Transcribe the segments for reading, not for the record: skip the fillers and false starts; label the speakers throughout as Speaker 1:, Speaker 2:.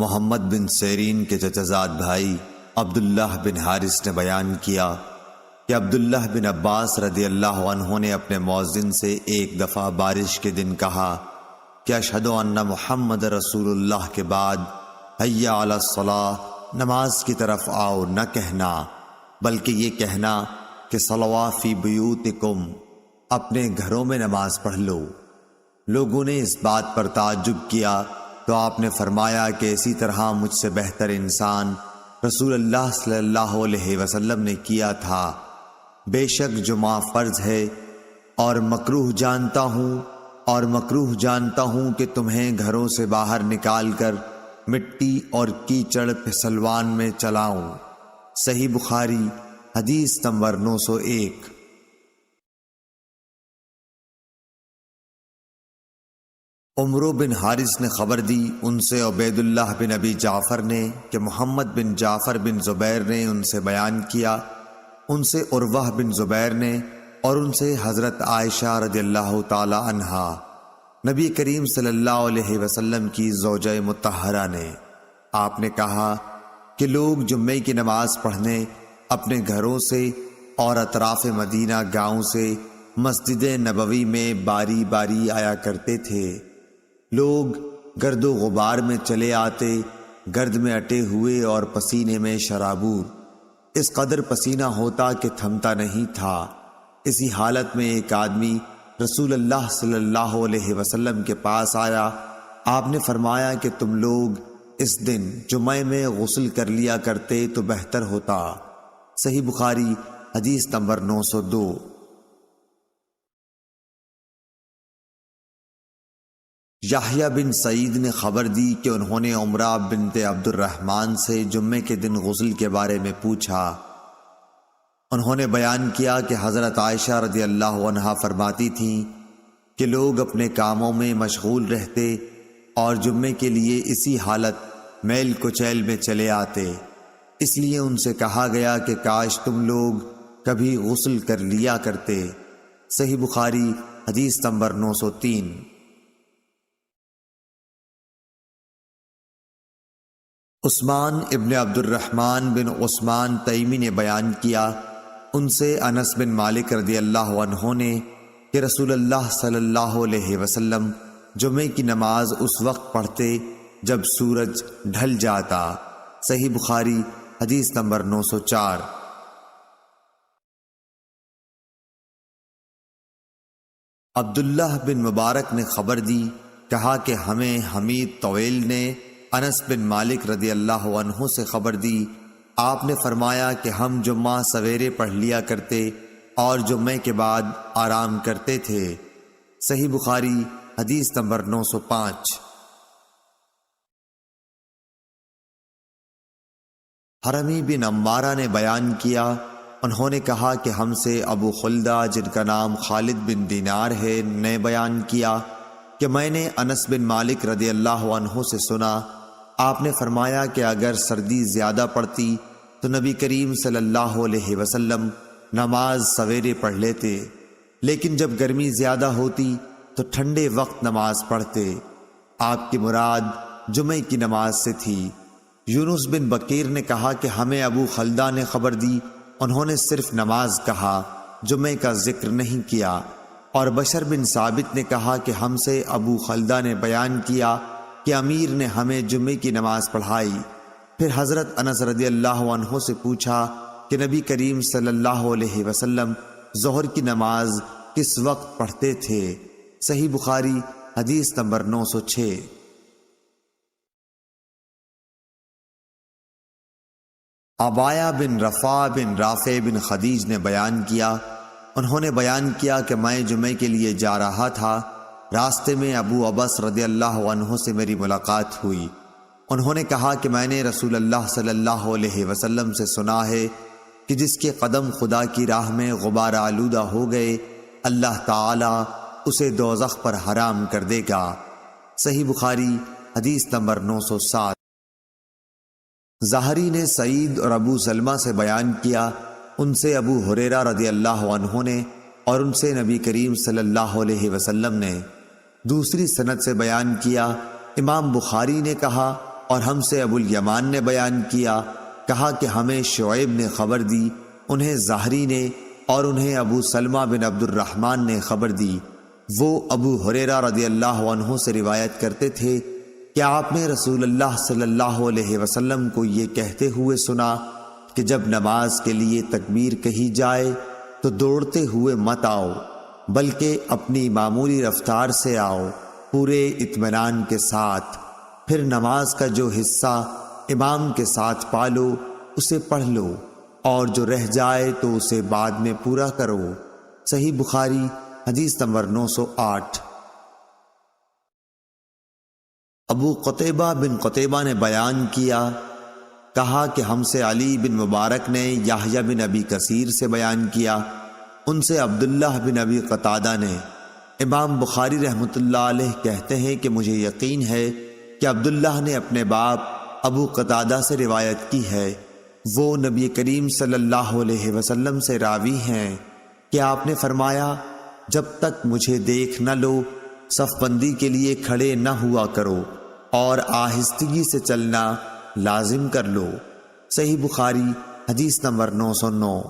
Speaker 1: محمد بن سیرین کے چچزاد بھائی عبداللہ بن حارث نے بیان کیا کہ عبداللہ بن عباس رضی اللہ عنہ نے اپنے مؤذن سے ایک دفعہ بارش کے دن کہا کہ اشہد ان محمد رسول اللہ کے بعد حی علی الصلاۃ نماز کی طرف آؤ نہ کہنا، بلکہ یہ کہنا کہ صلوا فی بیوتکم، اپنے گھروں میں نماز پڑھ لو۔ لوگوں نے اس بات پر تعجب کیا تو آپ نے فرمایا کہ اسی طرح مجھ سے بہتر انسان رسول اللہ صلی اللہ علیہ وسلم نے کیا تھا۔ بے شک جمعہ فرض ہے اور مکروہ جانتا ہوں کہ تمہیں گھروں سے باہر نکال کر مٹی اور کیچڑ پھسلوان میں چلاؤں۔ صحیح بخاری حدیث نمبر 901۔ عمرو بن حارث نے خبر دی ان سے عبید اللہ بن ابی جعفر نے کہ محمد بن جعفر بن زبیر نے ان سے بیان کیا، ان سے عروہ بن زبیر نے اور ان سے حضرت عائشہ رضی اللہ تعالی عنہا نبی کریم صلی اللہ علیہ وسلم کی زوجہ مطہرہ نے۔ آپ نے کہا کہ لوگ جمعے کی نماز پڑھنے اپنے گھروں سے اور اطراف مدینہ گاؤں سے مسجد نبوی میں باری باری آیا کرتے تھے۔ لوگ گرد و غبار میں چلے آتے، گرد میں اٹے ہوئے اور پسینے میں شرابور، اس قدر پسینہ ہوتا کہ تھمتا نہیں تھا۔ اسی حالت میں ایک آدمی رسول اللہ صلی اللہ علیہ وسلم کے پاس آیا۔ آپ نے فرمایا کہ تم لوگ اس دن جمعے میں غسل کر لیا کرتے تو بہتر ہوتا۔ صحیح بخاری حدیث نمبر 902۔ یحییٰ بن سعید نے خبر دی کہ انہوں نے عمرہ بنت عبد الرحمن سے جمعے کے دن غسل کے بارے میں پوچھا۔ انہوں نے بیان کیا کہ حضرت عائشہ رضی اللہ عنہا فرماتی تھیں کہ لوگ اپنے کاموں میں مشغول رہتے اور جمعے کے لیے اسی حالت میل کچیل میں چلے آتے، اس لیے ان سے کہا گیا کہ کاش تم لوگ کبھی غسل کر لیا کرتے۔ صحیح بخاری حدیث نمبر 903۔ عثمان ابن عبد الرحمن بن عثمان تیمی نے بیان کیا ان سے انس بن مالک رضی اللہ عنہ نے کہ رسول اللہ صلی اللہ علیہ وسلم جمعے کی نماز اس وقت پڑھتے جب سورج ڈھل جاتا۔ صحیح بخاری حدیث نمبر 904۔ عبداللہ بن مبارک نے خبر دی، کہا کہ ہمیں حمید طویل نے انس بن مالک رضی اللہ عنہ سے خبر دی، آپ نے فرمایا کہ ہم جمعہ سویرے پڑھ لیا کرتے اور جمعے کے بعد آرام کرتے تھے۔ صحیح بخاری حدیث نمبر 905۔ حرمی بن عمارہ نے بیان کیا، انہوں نے کہا کہ ہم سے ابو خلدہ جن کا نام خالد بن دینار ہے نے بیان کیا کہ میں نے انس بن مالک رضی اللہ عنہ سے سنا، آپ نے فرمایا کہ اگر سردی زیادہ پڑتی تو نبی کریم صلی اللہ علیہ وسلم نماز سویرے پڑھ لیتے، لیکن جب گرمی زیادہ ہوتی تو ٹھنڈے وقت نماز پڑھتے۔ آپ کی مراد جمعے کی نماز سے تھی۔ یونس بن بکیر نے کہا کہ ہمیں ابو خلدہ نے خبر دی، انہوں نے صرف نماز کہا، جمعے کا ذکر نہیں کیا۔ اور بشر بن ثابت نے کہا کہ ہم سے ابو خلدہ نے بیان کیا کہ امیر نے ہمیں جمعے کی نماز پڑھائی۔ پھر حضرت انس رضی اللہ عنہ سے پوچھا کہ نبی کریم صلی اللہ علیہ وسلم ظہر کی نماز کس وقت پڑھتے تھے؟ صحیح بخاری حدیث نمبر 906۔ عبایہ بن رفاع بن رافع بن خدیج نے بیان کیا، انہوں نے بیان کیا کہ میں جمعے کے لیے جا رہا تھا، راستے میں ابو عبس رضی اللہ عنہ سے میری ملاقات ہوئی۔ انہوں نے کہا کہ میں نے رسول اللہ صلی اللہ علیہ وسلم سے سنا ہے کہ جس کے قدم خدا کی راہ میں غبار آلودہ ہو گئے اللہ تعالی اسے دوزخ پر حرام کر دے گا۔ صحیح بخاری حدیث نمبر 907۔ ظاہری نے سعید اور ابو سلمہ سے بیان کیا، ان سے ابو ہریرہ رضی اللہ عنہ نے اور ان سے نبی کریم صلی اللہ علیہ وسلم نے دوسری سند سے بیان کیا۔ امام بخاری نے کہا اور ہم سے ابو الیمان نے بیان کیا، کہا کہ ہمیں شعیب نے خبر دی، انہیں زہری نے، اور انہیں ابو سلمہ بن عبد الرحمن نے خبر دی۔ وہ ابو ہریرہ رضی اللہ عنہ سے روایت کرتے تھے کہ آپ نے رسول اللہ صلی اللہ علیہ وسلم کو یہ کہتے ہوئے سنا کہ جب نماز کے لیے تکبیر کہی جائے تو دوڑتے ہوئے مت آؤ، بلکہ اپنی معمولی رفتار سے آؤ، پورے اطمینان کے ساتھ۔ پھر نماز کا جو حصہ امام کے ساتھ پالو اسے پڑھ لو، اور جو رہ جائے تو اسے بعد میں پورا کرو۔ صحیح بخاری حدیث نمبر 908۔ ابو قتیبہ بن قتیبہ نے بیان کیا، کہا کہ ہم سے علی بن مبارک نے یحییٰ بن ابی کثیر سے بیان کیا، ان سے عبداللہ بن ابی قتادہ نے۔ امام بخاری رحمۃ اللہ علیہ کہتے ہیں کہ مجھے یقین ہے کہ عبداللہ نے اپنے باپ ابو قتادہ سے روایت کی ہے، وہ نبی کریم صلی اللہ علیہ وسلم سے راوی ہیں کہ آپ نے فرمایا، جب تک مجھے دیکھ نہ لو صف بندی کے لیے کھڑے نہ ہوا کرو، اور آہستگی سے چلنا لازم کر لو۔ صحیح بخاری حدیث نمبر 909۔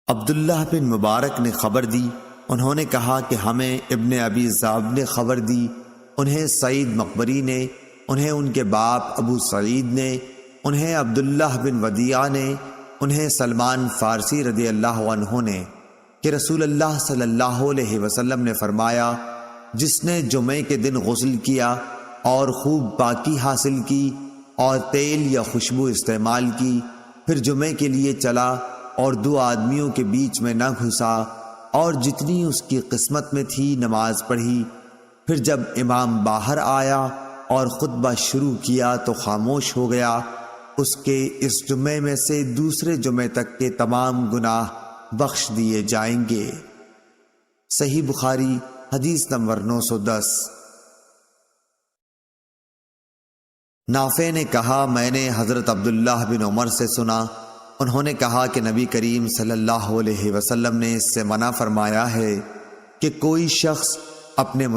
Speaker 1: عبداللہ بن مبارک نے خبر دی، انہوں نے کہا کہ ہمیں ابن ابی ذئب نے خبر دی، انہیں سعید مقبری نے، انہیں ان کے باپ ابو سعید نے، انہیں عبداللہ بن ودیعہ نے، انہیں سلمان فارسی رضی اللہ عنہ نے، کہ رسول اللہ صلی اللہ علیہ وسلم نے فرمایا، جس نے جمعے کے دن غسل کیا اور خوب پاکی حاصل کی اور تیل یا خوشبو استعمال کی، پھر جمعے کے لیے چلا اور دو آدمیوں کے بیچ میں نہ گھسا، اور جتنی اس کی قسمت میں تھی نماز پڑھی، پھر جب امام باہر آیا اور خطبہ شروع کیا تو خاموش ہو گیا، اس کے اس جمعے میں سے دوسرے جمعے تک کے تمام گناہ بخش دیے جائیں گے۔ صحیح بخاری حدیث نمبر 910۔ نافع نے کہا، میں نے حضرت عبداللہ بن عمر سے سنا، انہوں نے کہا کہ نبی کریم صلی اللہ علیہ وسلم نے اس سے منع فرمایا ہے کہ کوئی شخص اپنے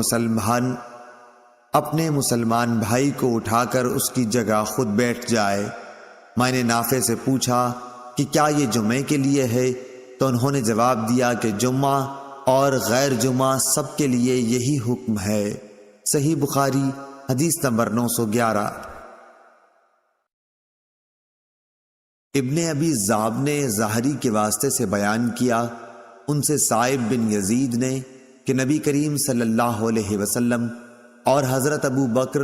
Speaker 1: مسلمان بھائی کو اٹھا کر اس کی جگہ خود بیٹھ جائے۔ میں نے نافع سے پوچھا کہ کیا یہ جمعے کے لیے ہے؟ تو انہوں نے جواب دیا کہ جمعہ اور غیر جمعہ سب کے لیے یہی حکم ہے۔ صحیح بخاری حدیث نمبر 911۔ ابن ابی ذئب نے زہری کے واسطے سے بیان کیا، ان سے صائب بن یزید نے، کہ نبی کریم صلی اللہ علیہ وسلم اور حضرت ابو بکر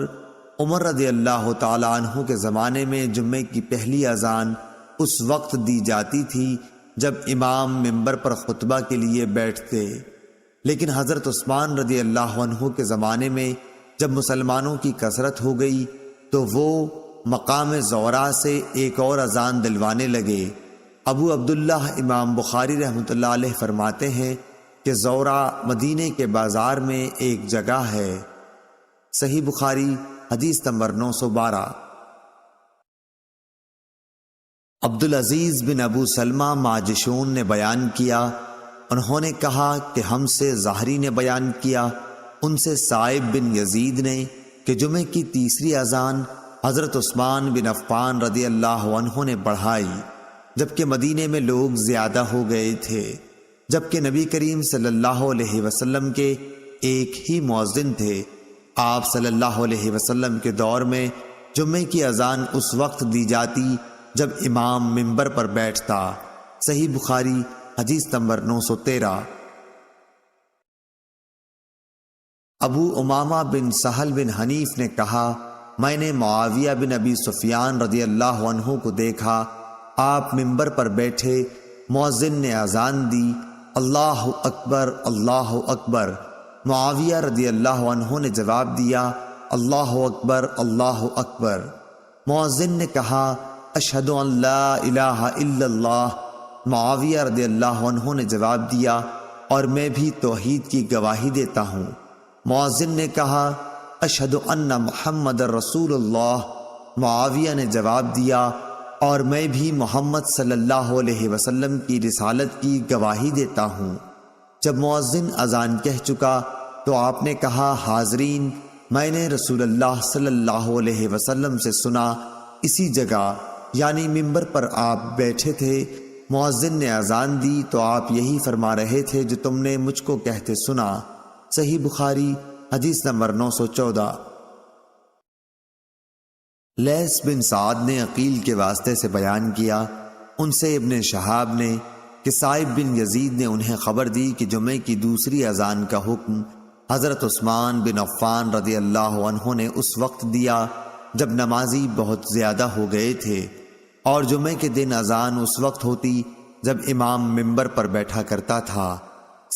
Speaker 1: عمر رضی اللہ تعالی عنہ کے زمانے میں جمعے کی پہلی اذان اس وقت دی جاتی تھی جب امام منبر پر خطبہ کے لیے بیٹھتے، لیکن حضرت عثمان رضی اللہ عنہ کے زمانے میں جب مسلمانوں کی کثرت ہو گئی تو وہ مقام زورا سے ایک اور اذان دلوانے لگے۔ ابو عبداللہ امام بخاری رحمۃ اللہ علیہ فرماتے ہیں کہ زورا مدینے کے بازار میں ایک جگہ ہے۔ صحیح بخاری حدیث نمبر 912۔ عبدالعزیز بن ابو سلمہ ماجشون نے بیان کیا، انہوں نے کہا کہ ہم سے زہری نے بیان کیا، ان سے صائب بن یزید نے، کہ جمعے کی تیسری اذان حضرت عثمان بن عفان رضی اللہ عنہ نے بڑھائی، جبکہ مدینے میں لوگ زیادہ ہو گئے تھے، جبکہ نبی کریم صلی اللہ علیہ وسلم کے ایک ہی مؤذن تھے۔ آپ صلی اللہ علیہ وسلم کے دور میں جمعے کی اذان اس وقت دی جاتی جب امام منبر پر بیٹھتا۔ صحیح بخاری حدیث نمبر 913۔ ابو امامہ بن سہل بن حنیف نے کہا، میں نے معاویہ بن ابی سفیان رضی اللہ عنہ کو دیکھا، آپ منبر پر بیٹھے، مؤذن نے اذان دی، اللہ اکبر اللہ اکبر۔ معاویہ رضی اللہ عنہ نے جواب دیا، اللہ اکبر اللہ اکبر۔ مؤذن نے کہا، اشہد ان لا الہ الا اللہ۔ معاویہ رضی اللہ عنہ نے جواب دیا، اور میں بھی توحید کی گواہی دیتا ہوں۔ مؤذن نے کہا، اشہد ان محمد رسول اللہ۔ معاویہ نے جواب دیا، اور میں بھی محمد صلی اللہ علیہ وسلم کی رسالت کی گواہی دیتا ہوں۔ جب مؤذن اذان کہہ چکا تو آپ نے کہا حاضرین، میں نے رسول اللہ صلی اللہ علیہ وسلم سے سنا، اسی جگہ یعنی منبر پر آپ بیٹھے تھے، مؤذن نے اذان دی تو آپ یہی فرما رہے تھے جو تم نے مجھ کو کہتے سنا۔ صحیح بخاری حدیث نمبر 914۔ لیث بن سعد نے عقیل کے واسطے سے بیان کیا، ان سے ابن شہاب نے کہ سائب بن یزید نے انہیں خبر دی کہ جمعے کی دوسری اذان کا حکم حضرت عثمان بن عفان رضی اللہ عنہ نے اس وقت دیا جب نمازی بہت زیادہ ہو گئے تھے، اور جمعے کے دن اذان اس وقت ہوتی جب امام منبر پر بیٹھا کرتا تھا۔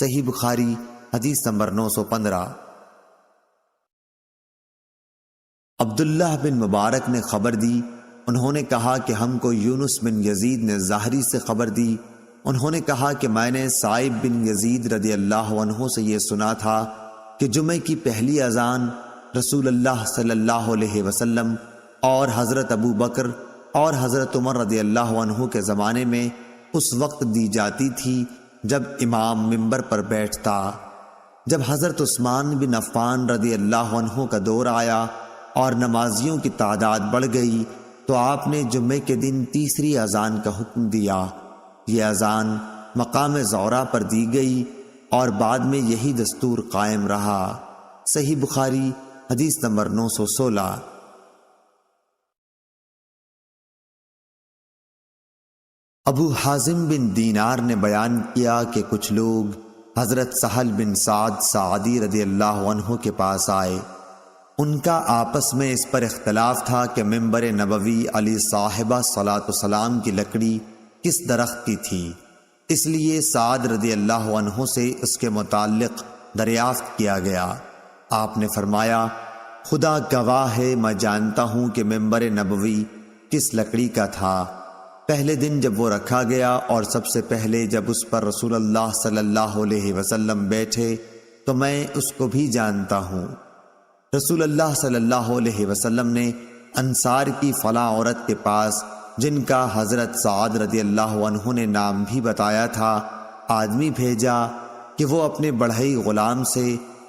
Speaker 1: صحیح بخاری حدیث نمبر 915۔ عبداللہ بن مبارک نے خبر دی، انہوں نے کہا کہ ہم کو یونس بن یزید نے ظاہری سے خبر دی، انہوں نے کہا کہ میں نے سائب بن یزید رضی اللہ عنہ سے یہ سنا تھا کہ جمعے کی پہلی اذان رسول اللہ صلی اللہ علیہ وسلم اور حضرت ابو بکر اور حضرت عمر رضی اللہ عنہ کے زمانے میں اس وقت دی جاتی تھی جب امام منبر پر بیٹھتا۔ جب حضرت عثمان بن عفان رضی اللہ عنہ کا دور آیا اور نمازیوں کی تعداد بڑھ گئی تو آپ نے جمعے کے دن تیسری اذان کا حکم دیا۔ یہ اذان مقام زورا پر دی گئی اور بعد میں یہی دستور قائم رہا۔ صحیح بخاری حدیث نمبر 916۔ ابو حازم بن دینار نے بیان کیا کہ کچھ لوگ حضرت سہل بن سعد ساعدی رضی اللہ عنہ کے پاس آئے، ان کا آپس میں اس پر اختلاف تھا کہ منبر نبوی علی صاحبہ صلاۃ والسلام کی لکڑی کس درخت کی تھی، اس لیے سعد رضی اللہ عنہ سے اس کے متعلق دریافت کیا گیا۔ آپ نے فرمایا، خدا گواہ ہے میں جانتا ہوں کہ منبر نبوی کس لکڑی کا تھا۔ پہلے دن جب وہ رکھا گیا اور سب سے پہلے جب اس پر رسول اللہ صلی اللہ علیہ وسلم بیٹھے تو میں اس کو بھی جانتا ہوں۔ رسول اللہ صلی اللہ علیہ وسلم نے انصار کی فلاں عورت کے پاس، جن کا حضرت سعد رضی اللہ عنہ نے نام بھی بتایا تھا، آدمی بھیجا کہ وہ اپنے بڑھئی غلام سے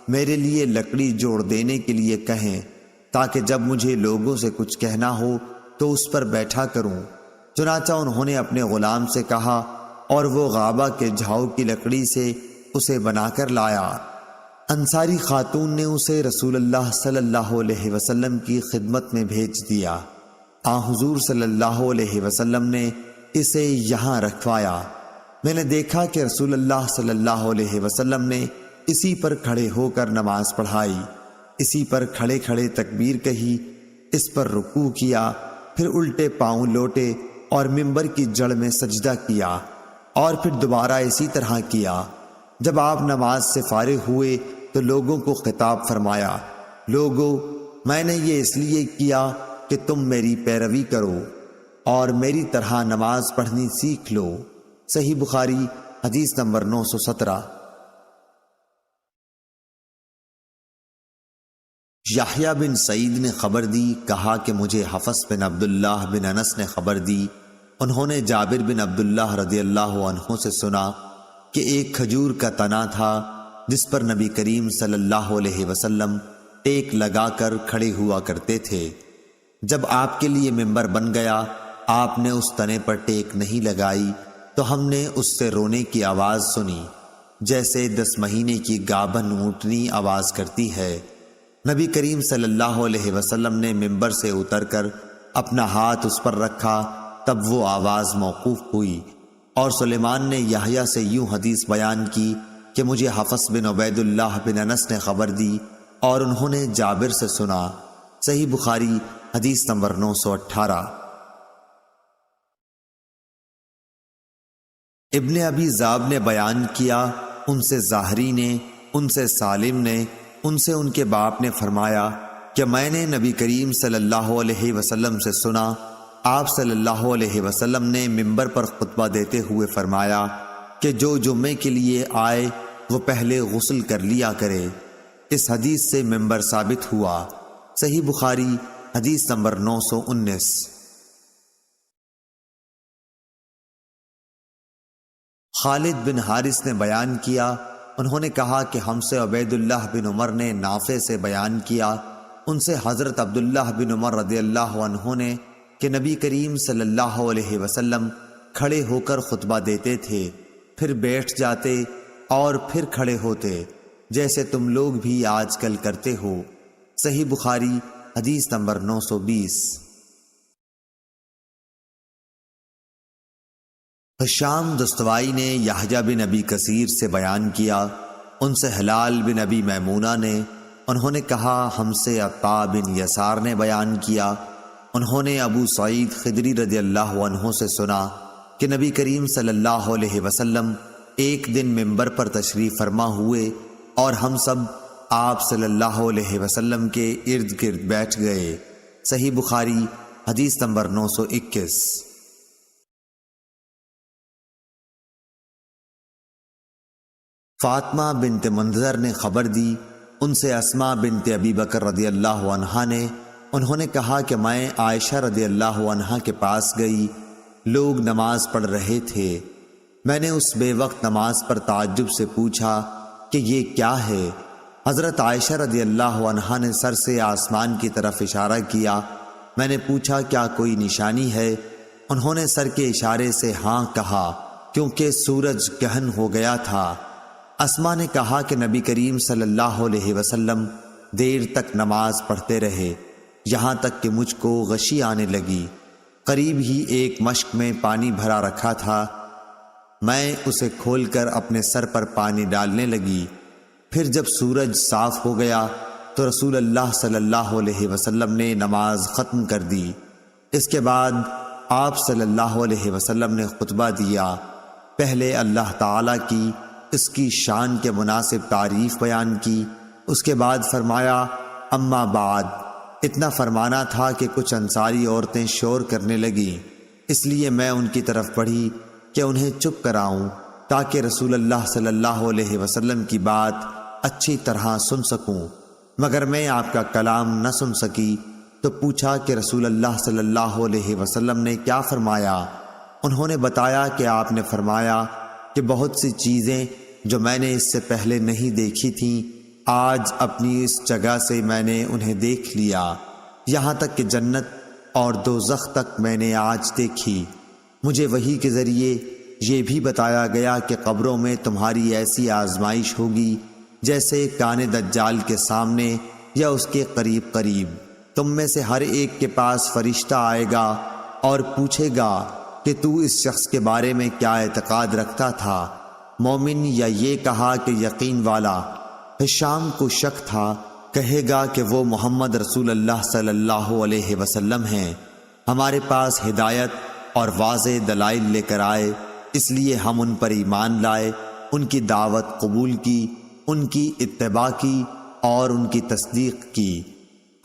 Speaker 1: میرے لیے لکڑی جوڑ دینے کے لیے کہیں تاکہ جب مجھے لوگوں سے کچھ کہنا ہو تو اس پر بیٹھا کروں۔ چنانچہ انہوں نے اپنے غلام سے کہا اور وہ غابہ کے جھاؤ کی لکڑی سے اسے بنا کر لایا۔ انصاری خاتون نے اسے رسول اللہ صلی اللہ علیہ وسلم کی خدمت میں بھیج دیا۔ حضور صلی اللہ علیہ وسلم نے اسے یہاں رکھوایا۔ میں نے دیکھا کہ رسول اللہ صلی اللہ علیہ وسلم نے اسی پر کھڑے ہو کر نماز پڑھائی، اسی پر کھڑے کھڑے تکبیر کہی، اس پر رکوع کیا، پھر الٹے پاؤں لوٹے اور منبر کی جڑ میں سجدہ کیا اور پھر دوبارہ اسی طرح کیا۔ جب آپ نماز سے فارغ ہوئے تو لوگوں کو خطاب فرمایا، لوگو، میں نے یہ اس لیے کیا کہ تم میری پیروی کرو اور میری طرح نماز پڑھنی سیکھ لو۔ صحیح بخاری حدیث نمبر 917۔ یحییٰ بن سعید نے خبر دی، کہا کہ مجھے حفص بن عبداللہ بن انس نے خبر دی، انہوں نے جابر بن عبداللہ رضی اللہ عنہ سے سنا کہ ایک کھجور کا تنا تھا جس پر نبی کریم صلی اللہ علیہ وسلم ٹیک لگا کر کھڑے ہوا کرتے تھے۔ جب آپ کے لیے منبر بن گیا، آپ نے اس تنے پر ٹیک نہیں لگائی تو ہم نے اس سے رونے کی آواز سنی جیسے 10 مہینے کی گابن اونٹنی آواز کرتی ہے۔ نبی کریم صلی اللہ علیہ وسلم نے منبر سے اتر کر اپنا ہاتھ اس پر رکھا، تب وہ آواز موقوف ہوئی، اور سلیمان نے یحییٰ سے یوں حدیث بیان کی کہ مجھے حفص بن عبید اللہ بن انس نے خبر دی اور انہوں نے جابر سے سنا۔ صحیح بخاری حدیث نمبر 918۔ ابن ابی ذئب نے بیان کیا، ان سے ظاہری نے، ان سے سالم نے، ان سے ان کے باپ نے فرمایا کہ میں نے نبی کریم صلی اللہ علیہ وسلم سے سنا، آپ صلی اللہ علیہ وسلم نے منبر پر خطبہ دیتے ہوئے فرمایا کہ جو جمعے کے لیے آئے وہ پہلے غسل کر لیا کرے۔ اس حدیث سے منبر ثابت ہوا۔ صحیح بخاری حدیث نمبر 919۔ خالد بن حارث نے بیان کیا، انہوں نے کہا کہ ہم سے عبید اللہ بن عمر نے نافع سے بیان کیا، ان سے حضرت عبداللہ بن عمر رضی اللہ عنہ نے کہ نبی کریم صلی اللہ علیہ وسلم کھڑے ہو کر خطبہ دیتے تھے، پھر بیٹھ جاتے اور پھر کھڑے ہوتے، جیسے تم لوگ بھی آج کل کرتے ہو۔ صحیح بخاری حدیث نمبر 920۔ حشام دستوائی نے یحییٰ بن ابی کثیر سے بیان کیا، ان سے ہلال بن ابی میمونہ نے، انہوں نے کہا ہم سے عطاء بن یسار نے بیان کیا، انہوں نے ابو سعید خدری رضی اللہ عنہ سے سنا کہ نبی کریم صلی اللہ علیہ وسلم ایک دن منبر پر تشریف فرما ہوئے اور ہم سب آپ صلی اللہ علیہ وسلم کے ارد گرد بیٹھ گئے۔ صحیح بخاری حدیث نمبر 921۔ فاطمہ بنت منذر نے خبر دی، ان سے اسماء بنت ابی بکر رضی اللہ عنہا نے، انہوں نے کہا کہ میں عائشہ رضی اللہ عنہا کے پاس گئی، لوگ نماز پڑھ رہے تھے، میں نے اس بے وقت نماز پر تعجب سے پوچھا کہ یہ کیا ہے؟ حضرت عائشہ رضی اللہ عنہا نے سر سے آسمان کی طرف اشارہ کیا، میں نے پوچھا کیا کوئی نشانی ہے؟ انہوں نے سر کے اشارے سے ہاں کہا، کیونکہ سورج گہن ہو گیا تھا۔ اسماء نے کہا کہ نبی کریم صلی اللہ علیہ وسلم دیر تک نماز پڑھتے رہے، یہاں تک کہ مجھ کو غشی آنے لگی، قریب ہی ایک مشک میں پانی بھرا رکھا تھا، میں اسے کھول کر اپنے سر پر پانی ڈالنے لگی، پھر جب سورج صاف ہو گیا تو رسول اللہ صلی اللہ علیہ وسلم نے نماز ختم کر دی۔ اس کے بعد آپ صلی اللہ علیہ وسلم نے خطبہ دیا، پہلے اللہ تعالیٰ کی اس کی شان کے مناسب تعریف بیان کی، اس کے بعد فرمایا اما بعد، اتنا فرمانا تھا کہ کچھ انصاری عورتیں شور کرنے لگیں، اس لیے میں ان کی طرف بڑھی کہ انہیں چپ کراؤں تاکہ رسول اللہ صلی اللہ علیہ وسلم کی بات اچھی طرح سن سکوں، مگر میں آپ کا کلام نہ سن سکی، تو پوچھا کہ رسول اللہ صلی اللہ علیہ وسلم نے کیا فرمایا؟ انہوں نے بتایا کہ آپ نے فرمایا کہ بہت سی چیزیں جو میں نے اس سے پہلے نہیں دیکھی تھیں، آج اپنی اس جگہ سے میں نے انہیں دیکھ لیا، یہاں تک کہ جنت اور دوزخ تک میں نے آج دیکھی۔ مجھے وحی کے ذریعے یہ بھی بتایا گیا کہ قبروں میں تمہاری ایسی آزمائش ہوگی جیسے کان دجال کے سامنے یا اس کے قریب قریب، تم میں سے ہر ایک کے پاس فرشتہ آئے گا اور پوچھے گا کہ تو اس شخص کے بارے میں کیا اعتقاد رکھتا تھا، مومن یا یہ کہا کہ یقین والا؟ حشام کو شک تھا، کہے گا کہ وہ محمد رسول اللہ صلی اللہ علیہ وسلم ہیں، ہمارے پاس ہدایت اور واضح دلائل لے کر آئے، اس لیے ہم ان پر ایمان لائے، ان کی دعوت قبول کی، ان کی اتباع کی اور ان کی تصدیق کی۔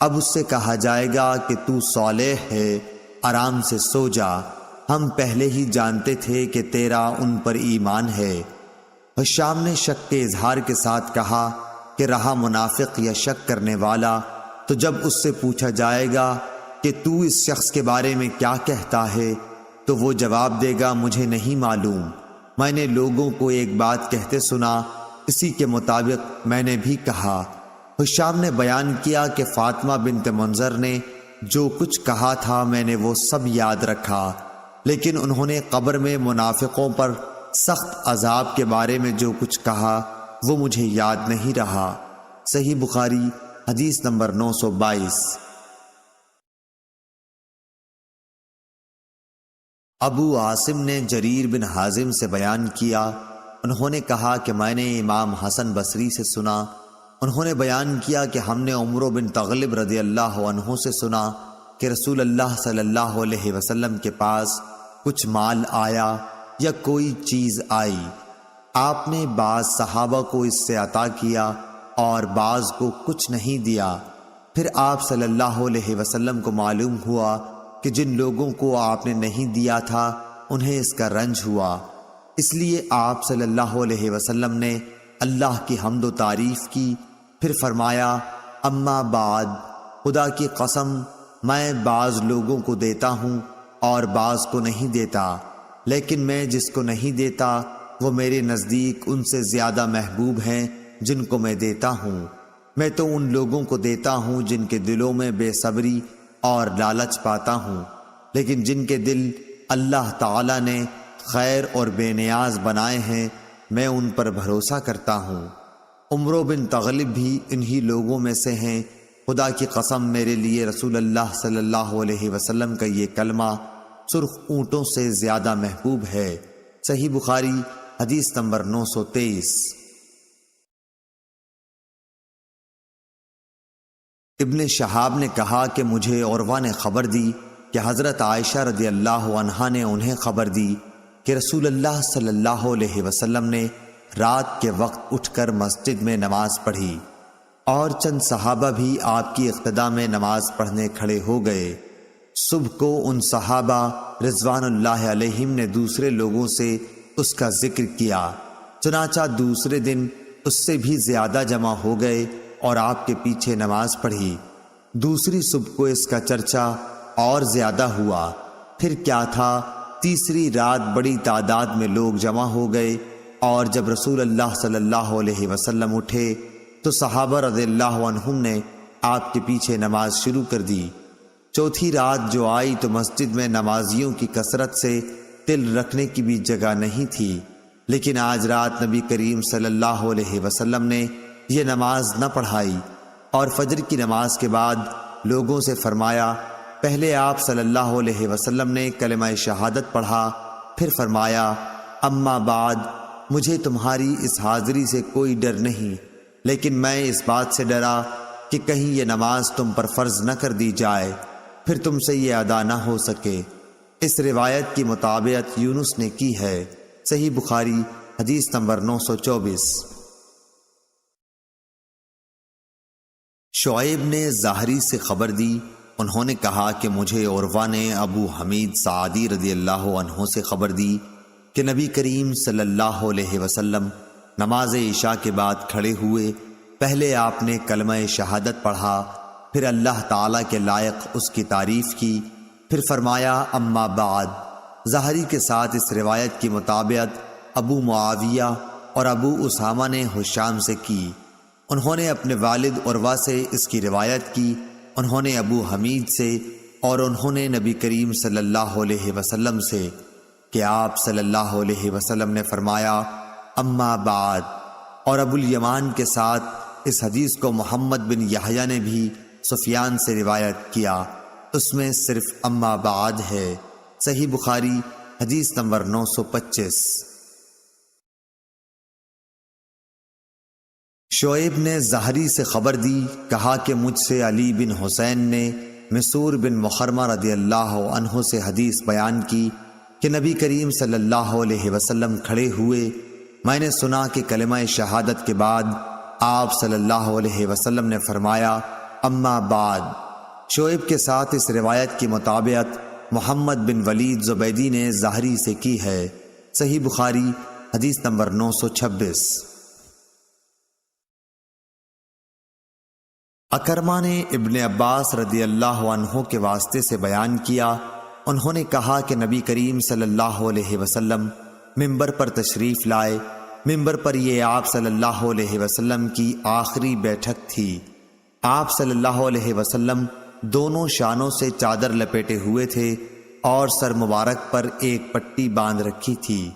Speaker 1: اب اس سے کہا جائے گا کہ تو صالح ہے، آرام سے سو جا، ہم پہلے ہی جانتے تھے کہ تیرا ان پر ایمان ہے۔ حشام نے شک کے اظہار کے ساتھ کہا کہ رہا منافق یا شک کرنے والا، تو جب اس سے پوچھا جائے گا کہ تو اس شخص کے بارے میں کیا کہتا ہے، تو وہ جواب دے گا مجھے نہیں معلوم، میں نے لوگوں کو ایک بات کہتے سنا، اسی کے مطابق میں نے بھی کہا۔ حشام نے بیان کیا کہ فاطمہ بنت منذر نے جو کچھ کہا تھا میں نے وہ سب یاد رکھا، لیکن انہوں نے قبر میں منافقوں پر سخت عذاب کے بارے میں جو کچھ کہا وہ مجھے یاد نہیں رہا۔ صحیح بخاری حدیث نمبر 922۔ ابو عاصم نے جریر بن حازم سے بیان کیا، انہوں نے کہا کہ میں نے امام حسن بصری سے سنا، انہوں نے بیان کیا کہ ہم نے عمرو بن تغلب رضی اللہ عنہ سے سنا کہ رسول اللہ صلی اللہ علیہ وسلم کے پاس کچھ مال آیا یا کوئی چیز آئی، آپ نے بعض صحابہ کو اس سے عطا کیا اور بعض کو کچھ نہیں دیا، پھر آپ صلی اللہ علیہ وسلم کو معلوم ہوا کہ جن لوگوں کو آپ نے نہیں دیا تھا انہیں اس کا رنج ہوا، اس لیے آپ صلی اللہ علیہ وسلم نے اللہ کی حمد و تعریف کی، پھر فرمایا اما بعد، خدا کی قسم میں بعض لوگوں کو دیتا ہوں اور بعض کو نہیں دیتا، لیکن میں جس کو نہیں دیتا وہ میرے نزدیک ان سے زیادہ محبوب ہیں جن کو میں دیتا ہوں۔ میں تو ان لوگوں کو دیتا ہوں جن کے دلوں میں بے صبری اور لالچ پاتا ہوں، لیکن جن کے دل اللہ تعالی نے خیر اور بے نیاز بنائے ہیں میں ان پر بھروسہ کرتا ہوں۔ عمرو بن تغلب بھی انہی لوگوں میں سے ہیں۔ خدا کی قسم میرے لیے رسول اللہ صلی اللہ علیہ وسلم کا یہ کلمہ سرخ اونٹوں سے زیادہ محبوب ہے۔ صحیح بخاری حدیث نمبر 923۔ ابن شہاب نے کہا کہ مجھے عروہ نے خبر دی کہ حضرت عائشہ رضی اللہ عنہا نے انہیں خبر دی کہ رسول اللہ صلی اللہ علیہ وسلم نے رات کے وقت اٹھ کر مسجد میں نماز پڑھی، اور چند صحابہ بھی آپ کی اقتداء میں نماز پڑھنے کھڑے ہو گئے۔ صبح کو ان صحابہ رضوان اللہ علیہم نے دوسرے لوگوں سے اس کا ذکر کیا، چنانچہ دوسرے دن اس سے بھی زیادہ جمع ہو گئے اور آپ کے پیچھے نماز پڑھی۔ دوسری صبح کو اس کا چرچا اور زیادہ ہوا۔ پھر کیا تھا، تیسری رات بڑی تعداد میں لوگ جمع ہو گئے، اور جب رسول اللہ صلی اللہ علیہ وسلم اٹھے تو صحابہ رضی اللہ عنہم نے آپ کے پیچھے نماز شروع کر دی۔ چوتھی رات جو آئی تو مسجد میں نمازیوں کی کثرت سے تل رکھنے کی بھی جگہ نہیں تھی، لیکن آج رات نبی کریم صلی اللہ علیہ وسلم نے یہ نماز نہ پڑھائی، اور فجر کی نماز کے بعد لوگوں سے فرمایا، پہلے آپ صلی اللہ علیہ وسلم نے کلمہ شہادت پڑھا، پھر فرمایا، اما بعد، مجھے تمہاری اس حاضری سے کوئی ڈر نہیں، لیکن میں اس بات سے ڈرا کہ کہیں یہ نماز تم پر فرض نہ کر دی جائے، پھر تم سے یہ ادا نہ ہو سکے۔ اس روایت کی مطابقت یونس نے کی ہے۔ صحیح بخاری حدیث نمبر 924۔ شعیب نے زہری سے خبر دی، انہوں نے کہا کہ مجھے عروہ نے ابو حمید سعدی رضی اللہ عنہ سے خبر دی کہ نبی کریم صلی اللہ علیہ وسلم نماز عشاء کے بعد کھڑے ہوئے، پہلے آپ نے کلمہ شہادت پڑھا، پھر اللہ تعالیٰ کے لائق اس کی تعریف کی، پھر فرمایا، اما بعد۔ زہری کے ساتھ اس روایت کی مطابقت ابو معاویہ اور ابو اسامہ نے ہشام سے کی۔ انہوں نے اپنے والد عروہ سے اس کی روایت کی، انہوں نے ابو حمید سے، اور انہوں نے نبی کریم صلی اللہ علیہ وسلم سے کہ آپ صلی اللہ علیہ وسلم نے فرمایا، اما بعد۔ اور ابو الیمان کے ساتھ اس حدیث کو محمد بن یحییٰ نے بھی سفیان سے روایت کیا، اس میں صرف اما بعد ہے۔ صحیح بخاری حدیث نمبر 925۔ شعیب نے زہری سے خبر دی، کہا کہ مجھ سے علی بن حسین نے مسور بن مخرمہ رضی اللہ عنہ سے حدیث بیان کی کہ نبی کریم صلی اللہ علیہ وسلم کھڑے ہوئے، میں نے سنا کہ کلمہ شہادت کے بعد آپ صلی اللہ علیہ وسلم نے فرمایا، اما بعد۔ شعیب کے ساتھ اس روایت کی مطابقت محمد بن ولید زبیدی نے زہری سے کی ہے۔ صحیح بخاری حدیث نمبر 926۔ اکرمہ نے ابن عباس رضی اللہ عنہ کے واسطے سے بیان کیا، انہوں نے کہا کہ نبی کریم صلی اللہ علیہ وسلم ممبر پر تشریف لائے، ممبر پر یہ آپ صلی اللہ علیہ وسلم کی آخری بیٹھک تھی۔ آپ صلی اللہ علیہ وسلم دونوں شانوں سے چادر لپیٹے ہوئے تھے اور سر مبارک پر ایک پٹی باندھ رکھی تھی۔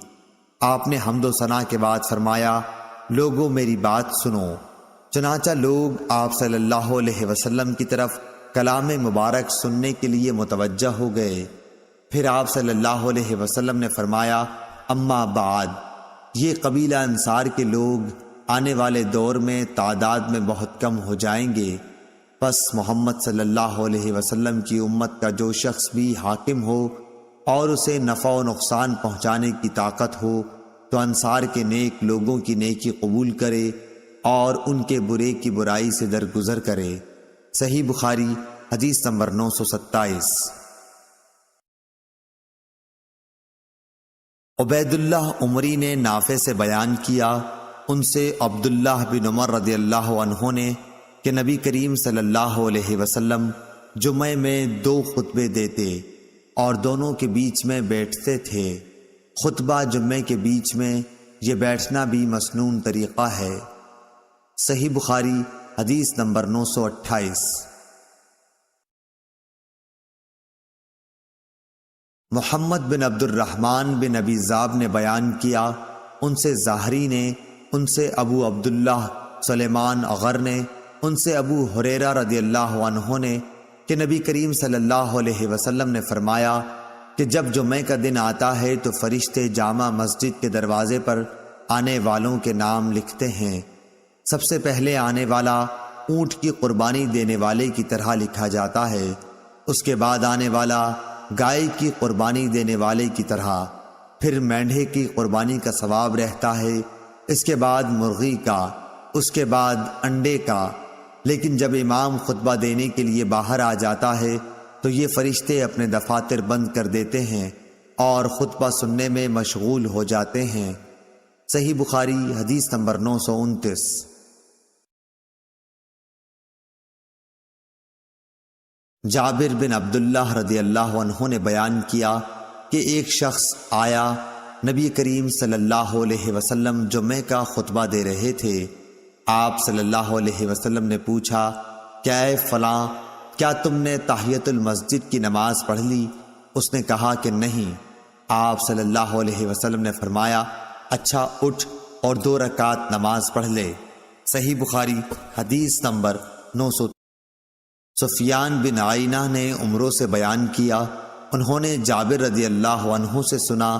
Speaker 1: آپ نے حمد و ثنا کے بعد فرمایا، لوگوں میری بات سنو۔ چنانچہ لوگ آپ صلی اللہ علیہ وسلم کی طرف کلام مبارک سننے کے لیے متوجہ ہو گئے۔ پھر آپ صلی اللہ علیہ وسلم نے فرمایا، اما بعد، یہ قبیلہ انصار کے لوگ آنے والے دور میں تعداد میں بہت کم ہو جائیں گے، پس محمد صلی اللہ علیہ وسلم کی امت کا جو شخص بھی حاکم ہو اور اسے نفع و نقصان پہنچانے کی طاقت ہو تو انصار کے نیک لوگوں کی نیکی قبول کرے اور ان کے برے کی برائی سے درگزر کرے۔ صحیح بخاری حدیث نمبر 927۔ عبید اللہ عمری نے نافع سے بیان کیا، ان سے عبداللہ بن عمر رضی اللہ عنہ نے کہ نبی کریم صلی اللہ علیہ وسلم جمعے میں 2 خطبے دیتے اور دونوں کے بیچ میں بیٹھتے تھے۔ خطبہ جمعے کے بیچ میں یہ بیٹھنا بھی مسنون طریقہ ہے۔ صحیح بخاری حدیث نمبر 928۔ محمد بن عبد الرحمن بن ابی ذئب نے بیان کیا، ان سے ظاہری نے، ان سے ابو عبداللہ سلیمان اغر نے، ان سے ابو ہریرہ رضی اللہ عنہ نے کہ نبی کریم صلی اللہ علیہ وسلم نے فرمایا کہ جب جمعہ کا دن آتا ہے تو فرشتے جامع مسجد کے دروازے پر آنے والوں کے نام لکھتے ہیں۔ سب سے پہلے آنے والا اونٹ کی قربانی دینے والے کی طرح لکھا جاتا ہے، اس کے بعد آنے والا گائے کی قربانی دینے والے کی طرح، پھر مینڈھے کی قربانی کا ثواب رہتا ہے، اس کے بعد مرغی کا، اس کے بعد انڈے کا۔ لیکن جب امام خطبہ دینے کے لیے باہر آ جاتا ہے تو یہ فرشتے اپنے دفاتر بند کر دیتے ہیں اور خطبہ سننے میں مشغول ہو جاتے ہیں۔ صحیح بخاری حدیث نمبر 929۔ جابر بن عبداللہ رضی اللہ عنہ نے بیان کیا کہ ایک شخص آیا، نبی کریم صلی اللہ علیہ وسلم جمعہ کا خطبہ دے رہے تھے۔ آپ صلی اللہ علیہ وسلم نے پوچھا، کیا اے فلاں، کیا تم نے تحیۃ المسجد کی نماز پڑھ لی؟ اس نے کہا کہ نہیں۔ آپ صلی اللہ علیہ وسلم نے فرمایا، اچھا اٹھ اور 2 رکعت نماز پڑھ لے۔ صحیح بخاری حدیث نمبر 900۔ سفیان بن عینہ نے عمرو سے بیان کیا، انہوں نے جابر رضی اللہ عنہ سے سنا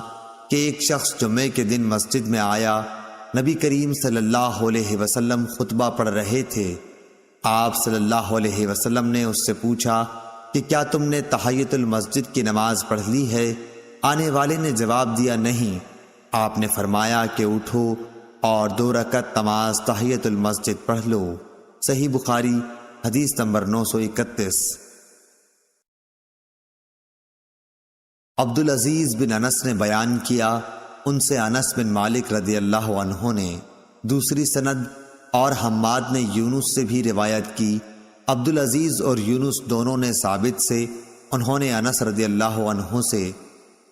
Speaker 1: کہ ایک شخص جمعے کے دن مسجد میں آیا، نبی کریم صلی اللہ علیہ وسلم خطبہ پڑھ رہے تھے۔ آپ صلی اللہ علیہ وسلم نے اس سے پوچھا کہ کیا تم نے تحیۃ المسجد کی نماز پڑھ لی ہے؟ آنے والے نے جواب دیا نہیں۔ آپ نے فرمایا کہ اٹھو اور 2 رکعت نماز تحیۃ المسجد پڑھ لو۔ صحیح بخاری حدیث نمبر 931۔ عبدالعزیز بن انس نے بیان کیا، ان سے انس بن مالک رضی اللہ عنہ نے دوسری سند اور حماد نے یونس سے بھی روایت کی۔ عبدالعزیز اور یونس دونوں نے ثابت سے، انہوں نے انس رضی اللہ عنہ سے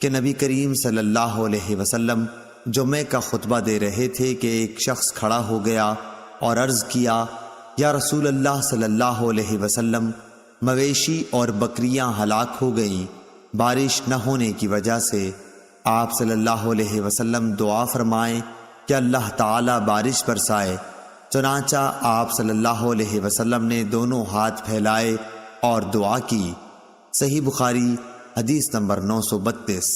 Speaker 1: کہ نبی کریم صلی اللہ علیہ وسلم جمعہ کا خطبہ دے رہے تھے کہ ایک شخص کھڑا ہو گیا اور عرض کیا، یا رسول اللہ صلی اللہ علیہ وسلم، مویشی اور بکریاں ہلاک ہو گئیں بارش نہ ہونے کی وجہ سے۔ آپ صلی اللہ علیہ وسلم دعا فرمائیں کہ اللہ تعالی بارش برسائے۔ چنانچہ آپ صلی اللہ علیہ وسلم نے دونوں ہاتھ پھیلائے اور دعا کی۔ صحیح بخاری حدیث نمبر 932۔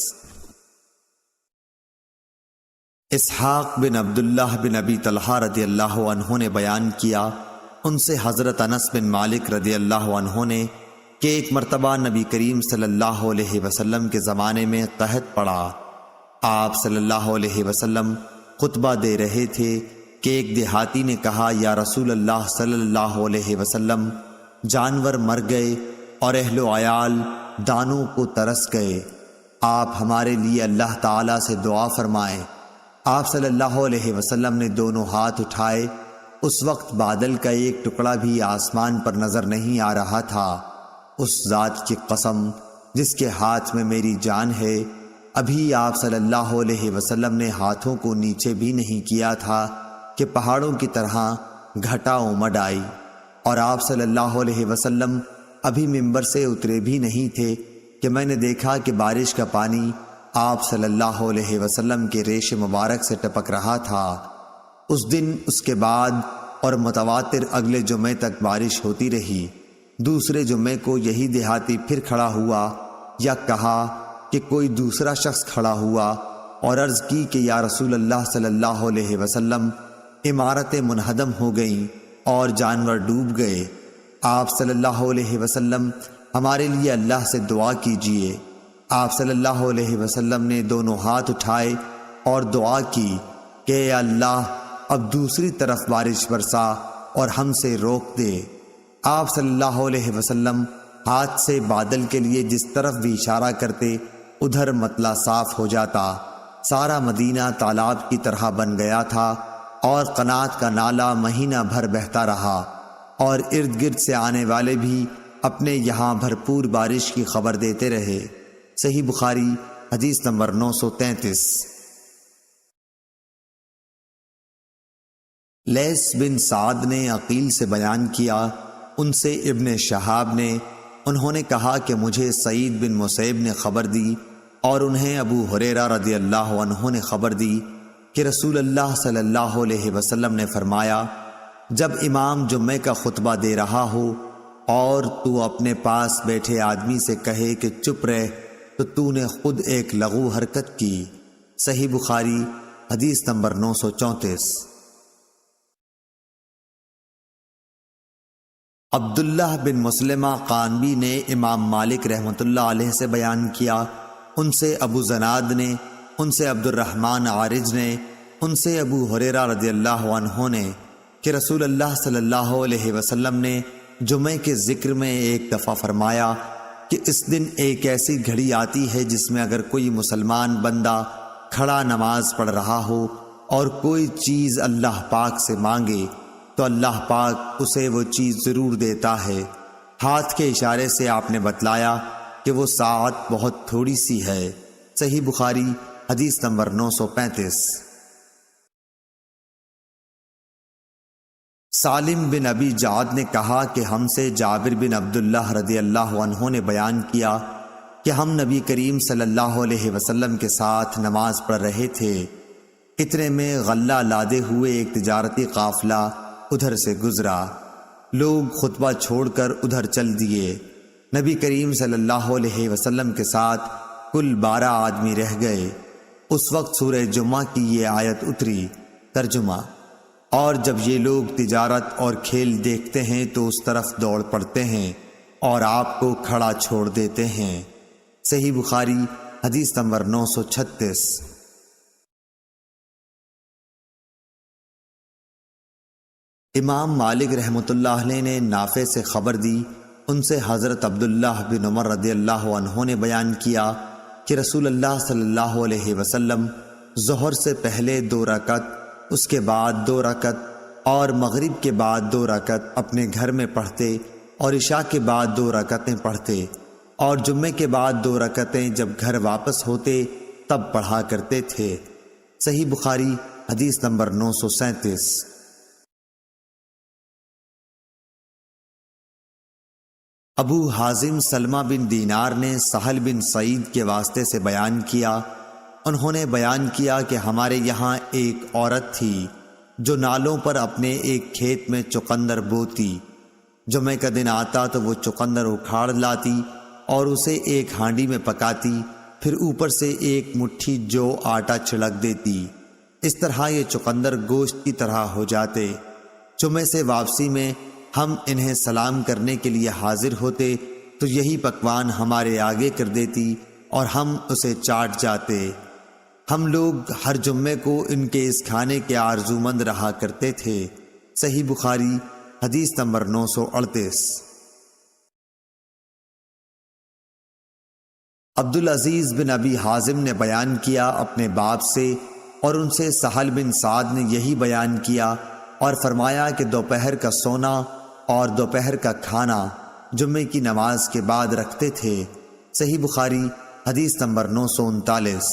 Speaker 1: اسحاق بن عبداللہ بن ابی طلحہ رضی اللہ عنہ نے بیان کیا، ان سے حضرت انس بن مالک رضی اللہ عنہ نے کہ ایک مرتبہ نبی کریم صلی اللہ علیہ وسلم کے زمانے میں قحط پڑا۔ آپ صلی اللہ علیہ وسلم خطبہ دے رہے تھے کہ ایک دیہاتی نے کہا، یا رسول اللہ صلی اللہ علیہ وسلم، جانور مر گئے اور اہل و عیال دانوں کو ترس گئے، آپ ہمارے لیے اللہ تعالیٰ سے دعا فرمائیں۔ آپ صلی اللہ علیہ وسلم نے دونوں ہاتھ اٹھائے، اس وقت بادل کا ایک ٹکڑا بھی آسمان پر نظر نہیں آ رہا تھا۔ اس ذات کی قسم جس کے ہاتھ میں میری جان ہے، ابھی آپ صلی اللہ علیہ وسلم نے ہاتھوں کو نیچے بھی نہیں کیا تھا کہ پہاڑوں کی طرح گھٹا امڈ آئی، اور آپ صلی اللہ علیہ وسلم ابھی ممبر سے اترے بھی نہیں تھے کہ میں نے دیکھا کہ بارش کا پانی آپ صلی اللہ علیہ وسلم کے ریش مبارک سے ٹپک رہا تھا۔ اس دن، اس کے بعد اور متواتر اگلے جمعے تک بارش ہوتی رہی۔ دوسرے جمعے کو یہی دیہاتی پھر کھڑا ہوا، یا کہا کہ کوئی دوسرا شخص کھڑا ہوا اور عرض کی کہ یا رسول اللہ صلی اللہ علیہ وسلم، عمارتیں منہدم ہو گئیں اور جانور ڈوب گئے، آپ صلی اللہ علیہ وسلم ہمارے لیے اللہ سے دعا کیجئے۔ آپ صلی اللہ علیہ وسلم نے دونوں ہاتھ اٹھائے اور دعا کی کہ اے اللہ، اب دوسری طرف بارش برسا اور ہم سے روک دے۔ آپ صلی اللہ علیہ وسلم ہاتھ سے بادل کے لیے جس طرف بھی اشارہ کرتے، ادھر مطلع صاف ہو جاتا۔ سارا مدینہ تالاب کی طرح بن گیا تھا اور قنات کا نالہ مہینہ بھر بہتا رہا، اور ارد گرد سے آنے والے بھی اپنے یہاں بھرپور بارش کی خبر دیتے رہے۔ صحیح بخاری حدیث نمبر 933۔ لیث بن سعد نے عقیل سے بیان کیا، ان سے ابن شہاب نے، انہوں نے کہا کہ مجھے سعید بن مسیب نے خبر دی اور انہیں ابو ہریرہ رضی اللہ عنہ نے خبر دی کہ رسول اللہ صلی اللہ علیہ وسلم نے فرمایا، جب امام جمعے کا خطبہ دے رہا ہو اور تو اپنے پاس بیٹھے آدمی سے کہے کہ چپ رہ، تو نے خود ایک لغو حرکت کی۔ صحیح بخاری حدیث نمبر 934۔ عبداللہ بن مسلمہ قانبی نے امام مالک رحمۃ اللہ علیہ سے بیان کیا، ان سے ابو زناد نے، ان سے عبد الرحمن عارج نے، ان سے ابو ہریرہ رضی اللہ عنہ نے کہ رسول اللہ صلی اللہ علیہ وسلم نے جمعے کے ذکر میں ایک دفعہ فرمایا کہ اس دن ایک ایسی گھڑی آتی ہے جس میں اگر کوئی مسلمان بندہ کھڑا نماز پڑھ رہا ہو اور کوئی چیز اللہ پاک سے مانگے تو اللہ پاک اسے وہ چیز ضرور دیتا ہے۔ ہاتھ کے اشارے سے آپ نے بتلایا کہ وہ ساعت بہت تھوڑی سی ہے۔ صحیح بخاری حدیث نمبر 935۔ سالم بن ابی جعد نے کہا کہ ہم سے جابر بن عبداللہ رضی اللہ عنہ نے بیان کیا کہ ہم نبی کریم صلی اللہ علیہ وسلم کے ساتھ نماز پڑھ رہے تھے، اتنے میں غلہ لادے ہوئے ایک تجارتی قافلہ ادھر سے گزرا، لوگ خطبہ چھوڑ کر ادھر چل دیے، نبی کریم صلی اللہ علیہ وسلم کے ساتھ کل 12 آدمی رہ گئے۔ اس وقت سورہ جمعہ کی یہ آیت اتری۔ ترجمہ: اور جب یہ لوگ تجارت اور کھیل دیکھتے ہیں تو اس طرف دوڑ پڑتے ہیں اور آپ کو کھڑا چھوڑ دیتے ہیں۔ صحیح بخاری حدیث نمبر 936۔ امام مالک رحمۃ اللہ علیہ نے نافع سے خبر دی، ان سے حضرت عبداللہ بن عمر رضی اللہ عنہ نے بیان کیا کہ رسول اللہ صلی اللہ علیہ وسلم ظہر سے پہلے 2 رکعت، اس کے بعد 2 رکعت اور مغرب کے بعد 2 رکعت اپنے گھر میں پڑھتے اور عشاء کے بعد 2 رکعتیں پڑھتے اور جمعے کے بعد 2 رکعتیں جب گھر واپس ہوتے تب پڑھا کرتے تھے۔ صحیح بخاری حدیث نمبر 937۔ ابو حازم سلمہ بن دینار نے سہل بن سعید کے واسطے سے بیان کیا، انہوں نے بیان کیا کہ ہمارے یہاں ایک عورت تھی جو نالوں پر اپنے ایک کھیت میں چقندر بوتی، جمعے کا دن آتا تو وہ چقندر اکھاڑ لاتی اور اسے ایک ہانڈی میں پکاتی، پھر اوپر سے ایک مٹھی جو آٹا چھڑک دیتی، اس طرح یہ چقندر گوشت کی طرح ہو جاتے۔ جمعے سے واپسی میں ہم انہیں سلام کرنے کے لیے حاضر ہوتے تو یہی پکوان ہمارے آگے کر دیتی اور ہم اسے چاٹ جاتے۔ ہم لوگ ہر جمعے کو ان کے اس کھانے کے آرزومند رہا کرتے تھے۔ صحیح بخاری حدیث نمبر 938۔ عبدالعزیز بن ابی حازم نے بیان کیا اپنے باپ سے، اور ان سے سہل بن سعد نے یہی بیان کیا اور فرمایا کہ دوپہر کا سونا اور دوپہر کا کھانا جمعے کی نماز کے بعد رکھتے تھے۔ صحیح بخاری حدیث نمبر 939۔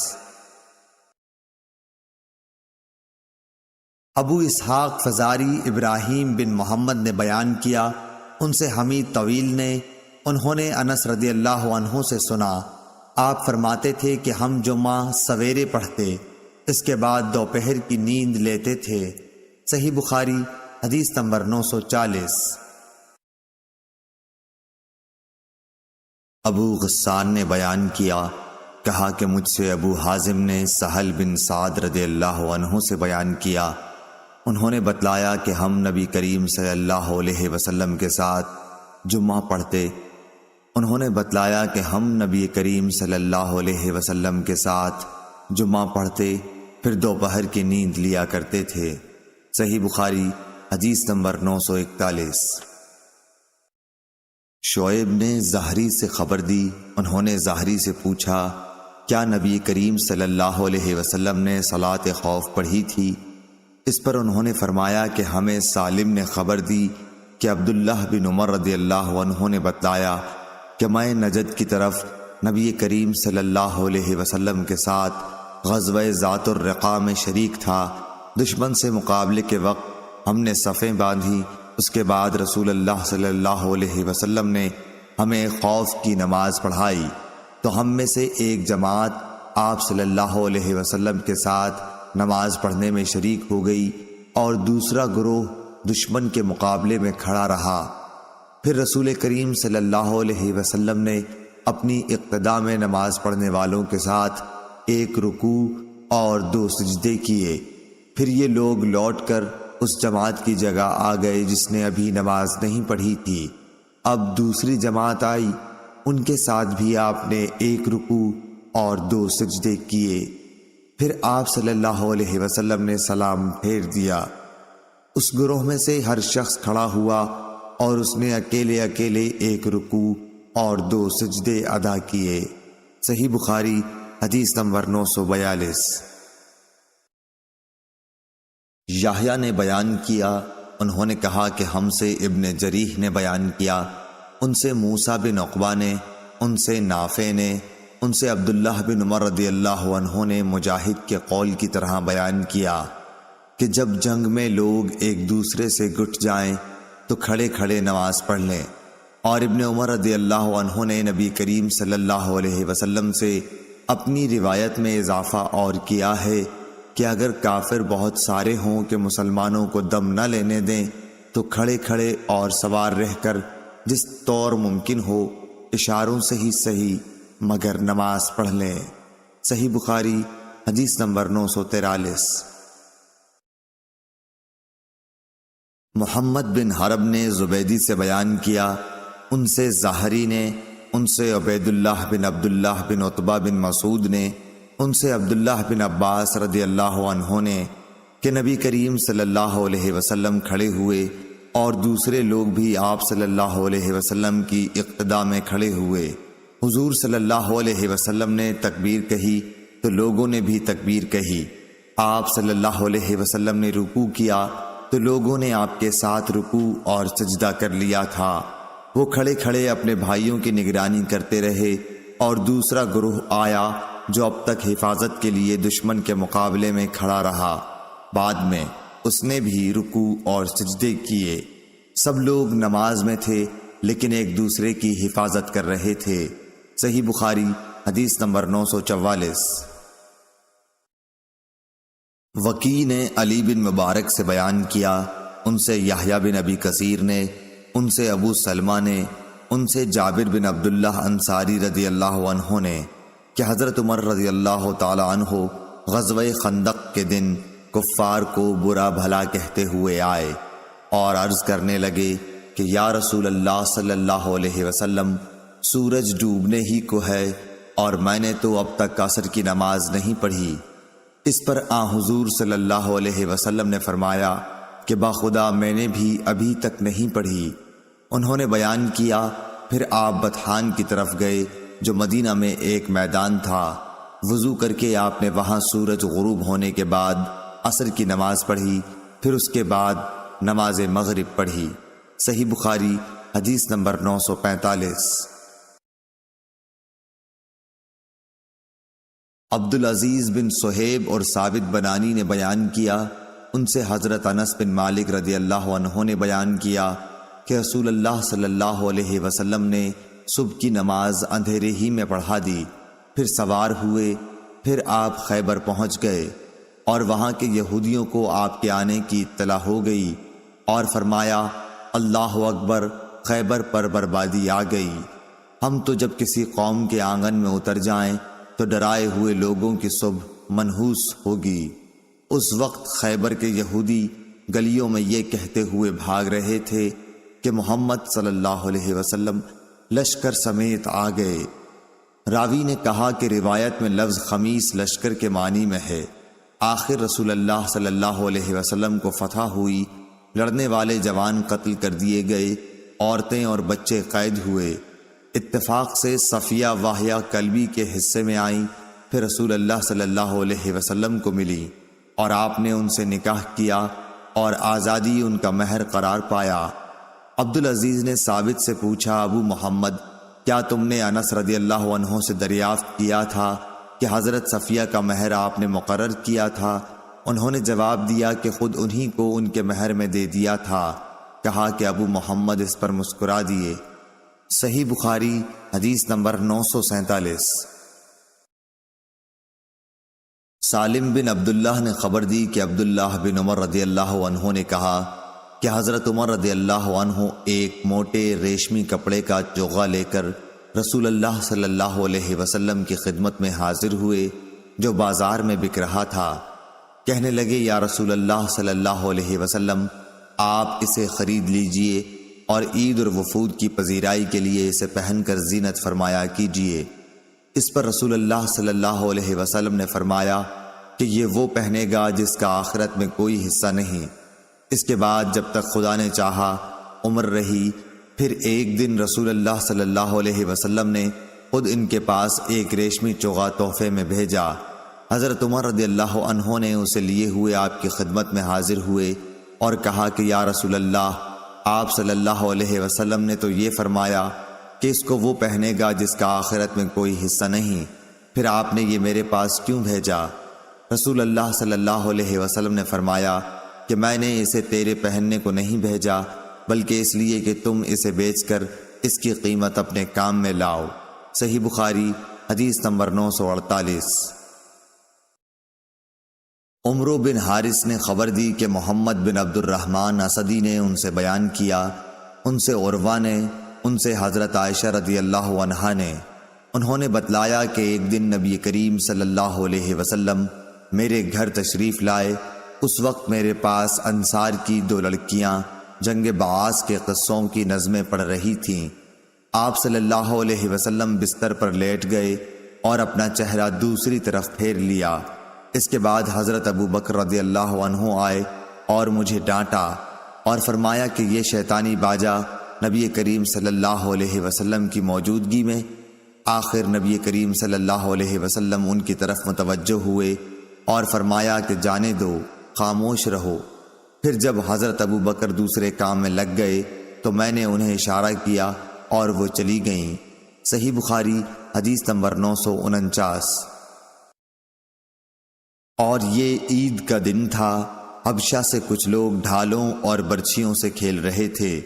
Speaker 1: ابو اسحاق فزاری ابراہیم بن محمد نے بیان کیا، ان سے حمید طویل نے، انہوں نے انس رضی اللہ عنہ سے سنا، آپ فرماتے تھے کہ ہم جمعہ سویرے پڑھتے، اس کے بعد دوپہر کی نیند لیتے تھے۔ صحیح بخاری حدیث نمبر 940۔ ابو غسان نے بیان کیا، کہا کہ مجھ سے ابو حازم نے سہل بن سعد رضی اللہ عنہ سے بیان کیا، انہوں نے بتلایا کہ ہم نبی کریم صلی اللہ علیہ وسلم کے ساتھ جمعہ پڑھتے، انہوں نے بتلایا کہ ہم نبی کریم صلی اللہ علیہ وسلم کے ساتھ جمعہ پڑھتے، پھر دوپہر کی نیند لیا کرتے تھے۔ صحیح بخاری حدیث نمبر 941۔ شعیب نے زہری سے خبر دی، انہوں نے زہری سے پوچھا، کیا نبی کریم صلی اللہ علیہ وسلم نے صلاۃ خوف پڑھی تھی؟ اس پر انہوں نے فرمایا کہ ہمیں سالم نے خبر دی کہ عبداللہ بن عمر رضی اللہ عنہ نے بتلایا کہ میں نجد کی طرف نبی کریم صلی اللہ علیہ وسلم کے ساتھ غزوہ ذات الرقاع میں شریک تھا، دشمن سے مقابلے کے وقت ہم نے صفیں باندھی۔ اس کے بعد رسول اللہ صلی اللہ علیہ وسلم نے ہمیں خوف کی نماز پڑھائی، تو ہم میں سے ایک جماعت آپ صلی اللہ علیہ وسلم کے ساتھ نماز پڑھنے میں شریک ہو گئی اور دوسرا گروہ دشمن کے مقابلے میں کھڑا رہا۔ پھر رسول کریم صلی اللہ علیہ وسلم نے اپنی اقتداء میں نماز پڑھنے والوں کے ساتھ ایک رکوع اور 2 سجدے کیے۔ پھر یہ لوگ لوٹ کر اس جماعت کی جگہ آ گئے جس نے ابھی نماز نہیں پڑھی تھی۔ اب دوسری جماعت آئی، ان کے ساتھ بھی آپ نے ایک رکوع اور 2 سجدے کیے۔ پھر آپ صلی اللہ علیہ وسلم نے سلام پھیر دیا۔ اس گروہ میں سے ہر شخص کھڑا ہوا اور اس نے اکیلے اکیلے ایک رکوع اور 2 سجدے ادا کیے۔ صحیح بخاری حدیث نمبر 942۔ یحییٰ نے بیان کیا، انہوں نے کہا کہ ہم سے ابن جریح نے بیان کیا، ان سے موسیٰ بن عقبہ نے، ان سے نافع نے، ان سے عبداللہ بن عمر رضی اللہ عنہ نے مجاہد کے قول کی طرح بیان کیا کہ جب جنگ میں لوگ ایک دوسرے سے گٹ جائیں تو کھڑے کھڑے نماز پڑھ لیں۔ اور ابن عمر رضی اللہ عنہ نے نبی کریم صلی اللہ علیہ وسلم سے اپنی روایت میں اضافہ اور کیا ہے کہ اگر کافر بہت سارے ہوں کہ مسلمانوں کو دم نہ لینے دیں تو کھڑے کھڑے اور سوار رہ کر جس طور ممکن ہو اشاروں سے ہی صحیح مگر نماز پڑھ لیں۔ صحیح بخاری حدیث نمبر 943۔ محمد بن حرب نے زبیدی سے بیان کیا، ان سے ظاہری نے، ان سے عبید اللہ بن عبداللہ بن عتبہ بن مسعود نے، ان سے عبداللہ بن عباس رضی اللہ عنہ نے کہ نبی کریم صلی اللہ علیہ وسلم کھڑے ہوئے اور دوسرے لوگ بھی آپ صلی اللہ علیہ وسلم کی اقتداء میں کھڑے ہوئے۔ حضور صلی اللہ علیہ وسلم نے تکبیر کہی تو لوگوں نے بھی تکبیر کہی۔ آپ صلی اللہ علیہ وسلم نے رکوع کیا تو لوگوں نے آپ کے ساتھ رکوع اور سجدہ کر لیا تھا۔ وہ کھڑے کھڑے اپنے بھائیوں کی نگرانی کرتے رہے اور دوسرا گروہ آیا جو اب تک حفاظت کے لیے دشمن کے مقابلے میں کھڑا رہا۔ بعد میں اس نے بھی رکوع اور سجدے کیے۔ سب لوگ نماز میں تھے لیکن ایک دوسرے کی حفاظت کر رہے تھے۔ صحیح بخاری حدیث نمبر 944۔ وکیع نے علی بن مبارک سے بیان کیا، ان سے یحییٰ بن ابی کثیر نے، ان سے ابو سلمہ نے، ان سے جابر بن عبداللہ انصاری رضی اللہ عنہ نے کہ حضرت عمر رضی اللہ تعالی عنہ غزوہ خندق کے دن کفار کو برا بھلا کہتے ہوئے آئے اور عرض کرنے لگے کہ یا رسول اللہ صلی اللہ علیہ وسلم، سورج ڈوبنے ہی کو ہے اور میں نے تو اب تک عصر کی نماز نہیں پڑھی۔ اس پر حضور صلی اللہ علیہ وسلم نے فرمایا کہ باخدا میں نے بھی ابھی تک نہیں پڑھی۔ انہوں نے بیان کیا، پھر آپ بطحان کی طرف گئے جو مدینہ میں ایک میدان تھا۔ وضو کر کے آپ نے وہاں سورج غروب ہونے کے بعد عصر کی نماز پڑھی، پھر اس کے بعد نماز مغرب پڑھی۔ صحیح بخاری حدیث نمبر 945۔ عبدالعزیز بن صہیب اور ثابت بنانی نے بیان کیا، ان سے حضرت انس بن مالک رضی اللہ عنہ نے بیان کیا کہ رسول اللہ صلی اللہ علیہ وسلم نے صبح کی نماز اندھیرے ہی میں پڑھا دی، پھر سوار ہوئے، پھر آپ خیبر پہنچ گئے اور وہاں کے یہودیوں کو آپ کے آنے کی اطلاع ہو گئی اور فرمایا اللہ اکبر، خیبر پر بربادی آ گئی۔ ہم تو جب کسی قوم کے آنگن میں اتر جائیں تو ڈرائے ہوئے لوگوں کی صبح منحوس ہوگی۔ اس وقت خیبر کے یہودی گلیوں میں یہ کہتے ہوئے بھاگ رہے تھے کہ محمد صلی اللہ علیہ وسلم لشکر سمیت آ گئے۔ راوی نے کہا کہ روایت میں لفظ خمیس لشکر کے معنی میں ہے۔ آخر رسول اللہ صلی اللہ علیہ وسلم کو فتح ہوئی، لڑنے والے جوان قتل کر دیے گئے، عورتیں اور بچے قید ہوئے۔ اتفاق سے صفیہ واہیہ کلبی کے حصے میں آئیں، پھر رسول اللہ صلی اللہ علیہ وسلم کو ملی اور آپ نے ان سے نکاح کیا اور آزادی ان کا مہر قرار پایا۔ عبدالعزیز نے ثابت سے پوچھا، ابو محمد، کیا تم نے انس رضی اللہ عنہ سے دریافت کیا تھا کہ حضرت صفیہ کا مہر آپ نے مقرر کیا تھا؟ انہوں نے جواب دیا کہ خود انہی کو ان کے مہر میں دے دیا تھا۔ کہا کہ ابو محمد اس پر مسکرا دیے۔ صحیح بخاری حدیث نمبر 947۔ سالم بن عبداللہ نے خبر دی کہ عبداللہ بن عمر رضی اللہ عنہ نے کہا کہ حضرت عمر رضی اللہ عنہ ایک موٹے ریشمی کپڑے کا چوغا لے کر رسول اللہ صلی اللہ علیہ وسلم کی خدمت میں حاضر ہوئے جو بازار میں بک رہا تھا۔ کہنے لگے یا رسول اللہ صلی اللہ علیہ وسلم، آپ اسے خرید لیجئے اور عید اور وفود کی پذیرائی کے لیے اسے پہن کر زینت فرمایا کیجئے۔ اس پر رسول اللہ صلی اللہ علیہ وسلم نے فرمایا کہ یہ وہ پہنے گا جس کا آخرت میں کوئی حصہ نہیں۔ اس کے بعد جب تک خدا نے چاہا عمر رہی۔ پھر ایک دن رسول اللہ صلی اللہ علیہ وسلم نے خود ان کے پاس ایک ریشمی چوغا تحفے میں بھیجا۔ حضرت عمر رضی اللہ عنہ نے اسے لیے ہوئے آپ کی خدمت میں حاضر ہوئے اور کہا کہ یا رسول اللہ، آپ صلی اللہ علیہ وسلم نے تو یہ فرمایا کہ اس کو وہ پہنے گا جس کا آخرت میں کوئی حصہ نہیں، پھر آپ نے یہ میرے پاس کیوں بھیجا؟ رسول اللہ صلی اللہ علیہ وسلم نے فرمایا کہ میں نے اسے تیرے پہننے کو نہیں بھیجا، بلکہ اس لیے کہ تم اسے بیچ کر اس کی قیمت اپنے کام میں لاؤ۔ صحیح بخاری حدیث نمبر 948۔ عمر بن حارث نے خبر دی کہ محمد بن عبد الرحمن اسدی نے ان سے بیان کیا، ان سے عروہ نے، ان سے حضرت عائشہ رضی اللہ عنہا نے، انہوں نے بتلایا کہ ایک دن نبی کریم صلی اللہ علیہ وسلم میرے گھر تشریف لائے۔ اس وقت میرے پاس انصار کی 2 لڑکیاں جنگ بعاث کے قصوں کی نظمیں پڑھ رہی تھیں۔ آپ صلی اللہ علیہ وسلم بستر پر لیٹ گئے اور اپنا چہرہ دوسری طرف پھیر لیا۔ اس کے بعد حضرت ابو بکر رضی اللہ عنہ آئے اور مجھے ڈانٹا اور فرمایا کہ یہ شیطانی باجا نبی کریم صلی اللہ علیہ وسلم کی موجودگی میں۔ آخر نبی کریم صلی اللہ علیہ وسلم ان کی طرف متوجہ ہوئے اور فرمایا کہ جانے دو، خاموش رہو۔ پھر جب حضرت ابو بکر دوسرے کام میں لگ گئے تو میں نے انہیں اشارہ کیا اور وہ چلی گئیں۔ صحیح بخاری حدیث نمبر 949۔ اور یہ عید کا دن تھا۔ حبشہ سے کچھ لوگ ڈھالوں اور برچھیوں سے کھیل رہے تھے۔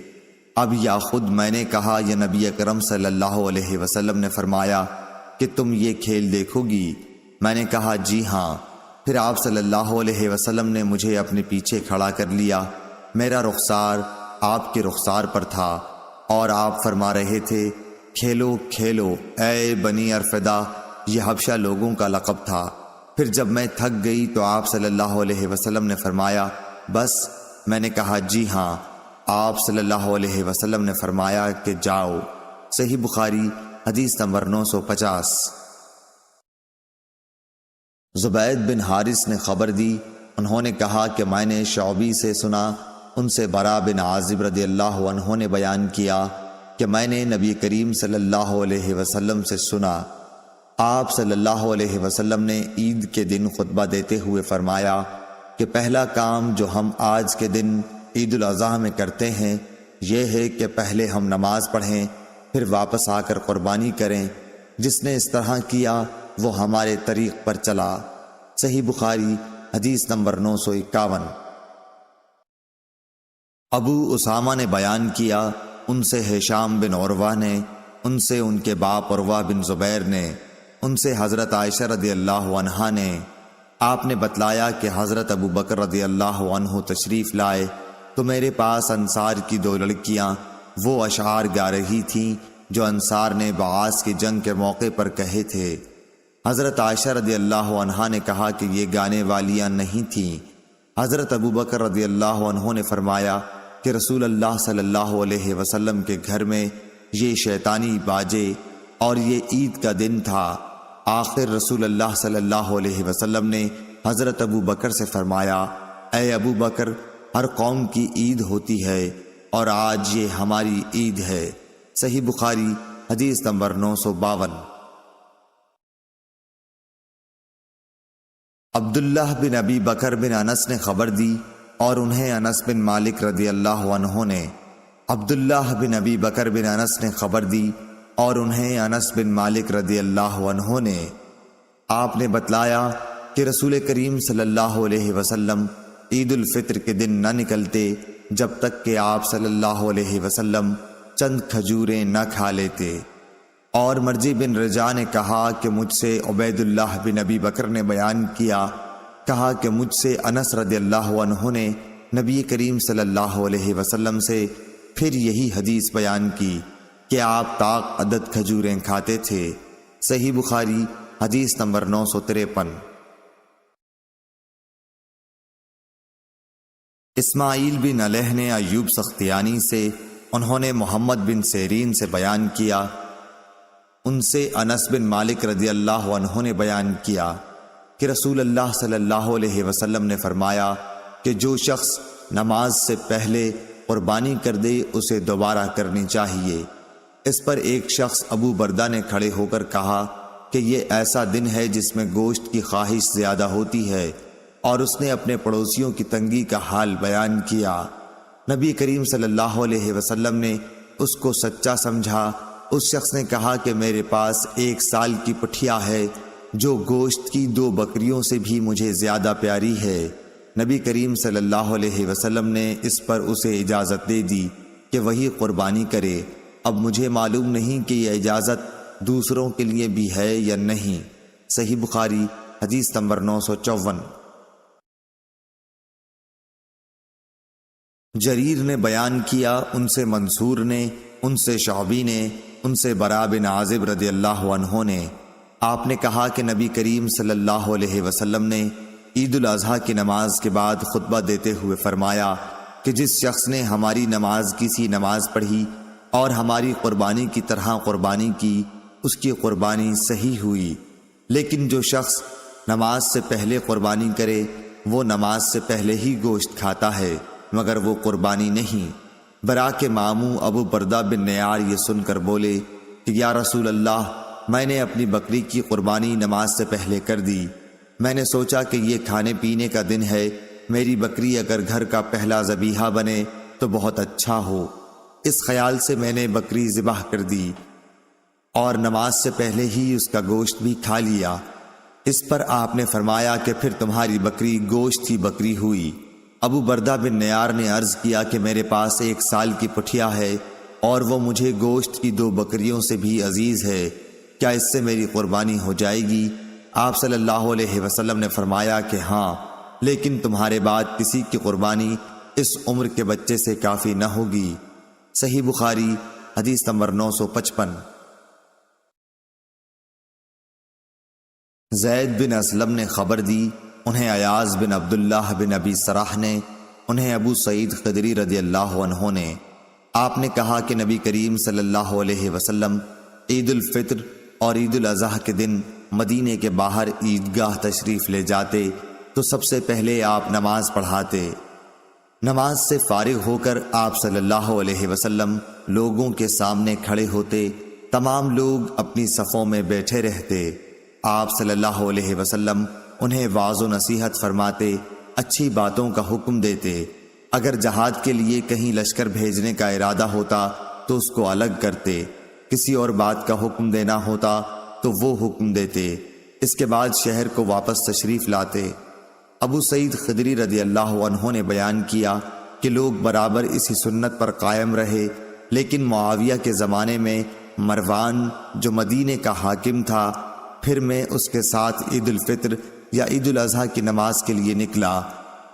Speaker 1: اب یا خود میں نے کہا یا نبی اکرم صلی اللہ علیہ وسلم نے فرمایا کہ تم یہ کھیل دیکھو گی؟ میں نے کہا جی ہاں۔ پھر آپ صلی اللہ علیہ وسلم نے مجھے اپنے پیچھے کھڑا کر لیا۔ میرا رخسار آپ کے رخسار پر تھا اور آپ فرما رہے تھے کھیلو کھیلو اے بنی ارفدہ۔ یہ حبشہ لوگوں کا لقب تھا۔ پھر جب میں تھک گئی تو آپ صلی اللہ علیہ وسلم نے فرمایا بس؟ میں نے کہا جی ہاں۔ آپ صلی اللہ علیہ وسلم نے فرمایا کہ جاؤ۔ صحیح بخاری حدیث نمبر 950۔ زبید بن حارث نے خبر دی، انہوں نے کہا کہ میں نے شعبی سے سنا، ان سے برا بن عازب رضی اللہ عنہ نے بیان کیا کہ میں نے نبی کریم صلی اللہ علیہ وسلم سے سنا، آپ صلی اللہ علیہ وسلم نے عید کے دن خطبہ دیتے ہوئے فرمایا کہ پہلا کام جو ہم آج کے دن عید الاضحیٰ میں کرتے ہیں یہ ہے کہ پہلے ہم نماز پڑھیں، پھر واپس آ کر قربانی کریں۔ جس نے اس طرح کیا وہ ہمارے طریق پر چلا۔ صحیح بخاری حدیث نمبر 951۔ ابو اسامہ نے بیان کیا، ان سے ہشام بن عروہ نے، ان سے ان کے باپ عروہ بن زبیر نے، ان سے حضرت عائشہ رضی اللہ عنہا نے، آپ نے بتلایا کہ حضرت ابو بکر رضی اللہ عنہ تشریف لائے تو میرے پاس انصار کی 2 لڑکیاں وہ اشعار گا رہی تھیں جو انصار نے بعاث کی جنگ کے موقع پر کہے تھے۔ حضرت عائشہ رضی اللہ عنہا نے کہا کہ یہ گانے والیاں نہیں تھیں۔ حضرت ابو بکر رضی اللہ عنہ نے فرمایا کہ رسول اللہ صلی اللہ علیہ وسلم کے گھر میں یہ شیطانی باجے اور یہ عید کا دن تھا۔ آخر رسول اللہ صلی اللہ علیہ وسلم نے حضرت ابو بکر سے فرمایا اے ابو بکر، ہر قوم کی عید ہوتی ہے اور آج یہ ہماری عید ہے۔ صحیح بخاری حدیث نمبر 952۔ عبداللہ بن ابی بکر بن انس نے خبر دی اور انہیں انس بن مالک رضی اللہ عنہ نے، عبداللہ بن ابی بکر بن انس نے خبر دی اور انہیں انس بن مالک رضی اللہ عنہ نے، آپ نے بتلایا کہ رسول کریم صلی اللہ علیہ وسلم عید الفطر کے دن نہ نکلتے جب تک کہ آپ صلی اللہ علیہ وسلم چند کھجوریں نہ کھا لیتے۔ اور مرجی بن رجا نے کہا کہ مجھ سے عبید اللہ بن ابی بکر نے بیان کیا، کہا کہ مجھ سے انس رضی اللہ عنہ نے نبی کریم صلی اللہ علیہ وسلم سے پھر یہی حدیث بیان کی کہ آپ طاق عدد کھجوریں کھاتے تھے۔ صحیح بخاری حدیث نمبر 953۔ اسماعیل بن علیہ نے ایوب سختیانی سے، انہوں نے محمد بن سیرین سے بیان کیا، ان سے انس بن مالک رضی اللہ عنہ نے بیان کیا کہ رسول اللہ صلی اللہ علیہ وسلم نے فرمایا کہ جو شخص نماز سے پہلے قربانی کر دے اسے دوبارہ کرنی چاہیے۔ اس پر ایک شخص ابو بردہ نے کھڑے ہو کر کہا کہ یہ ایسا دن ہے جس میں گوشت کی خواہش زیادہ ہوتی ہے، اور اس نے اپنے پڑوسیوں کی تنگی کا حال بیان کیا۔ نبی کریم صلی اللہ علیہ وسلم نے اس کو سچا سمجھا۔ اس شخص نے کہا کہ میرے پاس 1 سال کی پٹھیا ہے جو گوشت کی 2 بکریوں سے بھی مجھے زیادہ پیاری ہے۔ نبی کریم صلی اللہ علیہ وسلم نے اس پر اسے اجازت دے دی کہ وہی قربانی کرے۔ اب مجھے معلوم نہیں کہ یہ اجازت دوسروں کے لیے بھی ہے یا نہیں۔ صحیح بخاری حدیث نمبر 954۔ جریر نے بیان کیا، ان سے منصور نے، ان سے شعبی نے، ان سے براء بن عازب رضی اللہ عنہ نے، آپ نے کہا کہ نبی کریم صلی اللہ علیہ وسلم نے عید الاضحیٰ کی نماز کے بعد خطبہ دیتے ہوئے فرمایا کہ جس شخص نے ہماری نماز کی سی نماز پڑھی اور ہماری قربانی کی طرح قربانی کی، اس کی قربانی صحیح ہوئی، لیکن جو شخص نماز سے پہلے قربانی کرے وہ نماز سے پہلے ہی گوشت کھاتا ہے مگر وہ قربانی نہیں۔ براء کے ماموں ابو بردہ بن نیار یہ سن کر بولے کہ یا رسول اللہ، میں نے اپنی بکری کی قربانی نماز سے پہلے کر دی۔ میں نے سوچا کہ یہ کھانے پینے کا دن ہے، میری بکری اگر گھر کا پہلا ذبیحہ بنے تو بہت اچھا ہو۔ اس خیال سے میں نے بکری ذبح کر دی اور نماز سے پہلے ہی اس کا گوشت بھی کھا لیا۔ اس پر آپ نے فرمایا کہ پھر تمہاری بکری گوشت کی بکری ہوئی۔ ابو بردہ بن نیار نے عرض کیا کہ میرے پاس 1 سال کی پٹھیا ہے اور وہ مجھے گوشت کی 2 بکریوں سے بھی عزیز ہے، کیا اس سے میری قربانی ہو جائے گی؟ آپ صلی اللہ علیہ وسلم نے فرمایا کہ ہاں، لیکن تمہارے بعد کسی کی قربانی اس عمر کے بچے سے کافی نہ ہوگی۔ صحیح بخاری حدیث نمبر 955۔ زید بن اسلم نے خبر دی، انہیں ایاز بن عبداللہ بن ابی سراح نے، انہیں ابو سعید خدری رضی اللہ عنہ نے، آپ نے کہا کہ نبی کریم صلی اللہ علیہ وسلم عید الفطر اور عید الاضحیٰ کے دن مدینے کے باہر عیدگاہ تشریف لے جاتے تو سب سے پہلے آپ نماز پڑھاتے۔ نماز سے فارغ ہو کر آپ صلی اللہ علیہ وسلم لوگوں کے سامنے کھڑے ہوتے، تمام لوگ اپنی صفوں میں بیٹھے رہتے۔ آپ صلی اللہ علیہ وسلم انہیں واعظ و نصیحت فرماتے، اچھی باتوں کا حکم دیتے۔ اگر جہاد کے لیے کہیں لشکر بھیجنے کا ارادہ ہوتا تو اس کو الگ کرتے، کسی اور بات کا حکم دینا ہوتا تو وہ حکم دیتے۔ اس کے بعد شہر کو واپس تشریف لاتے۔ ابو سعید خدری رضی اللہ عنہ نے بیان کیا کہ لوگ برابر اسی سنت پر قائم رہے، لیکن معاویہ کے زمانے میں مروان جو مدینے کا حاکم تھا، پھر میں اس کے ساتھ عید الفطر یا عید الاضحیٰ کی نماز کے لیے نکلا۔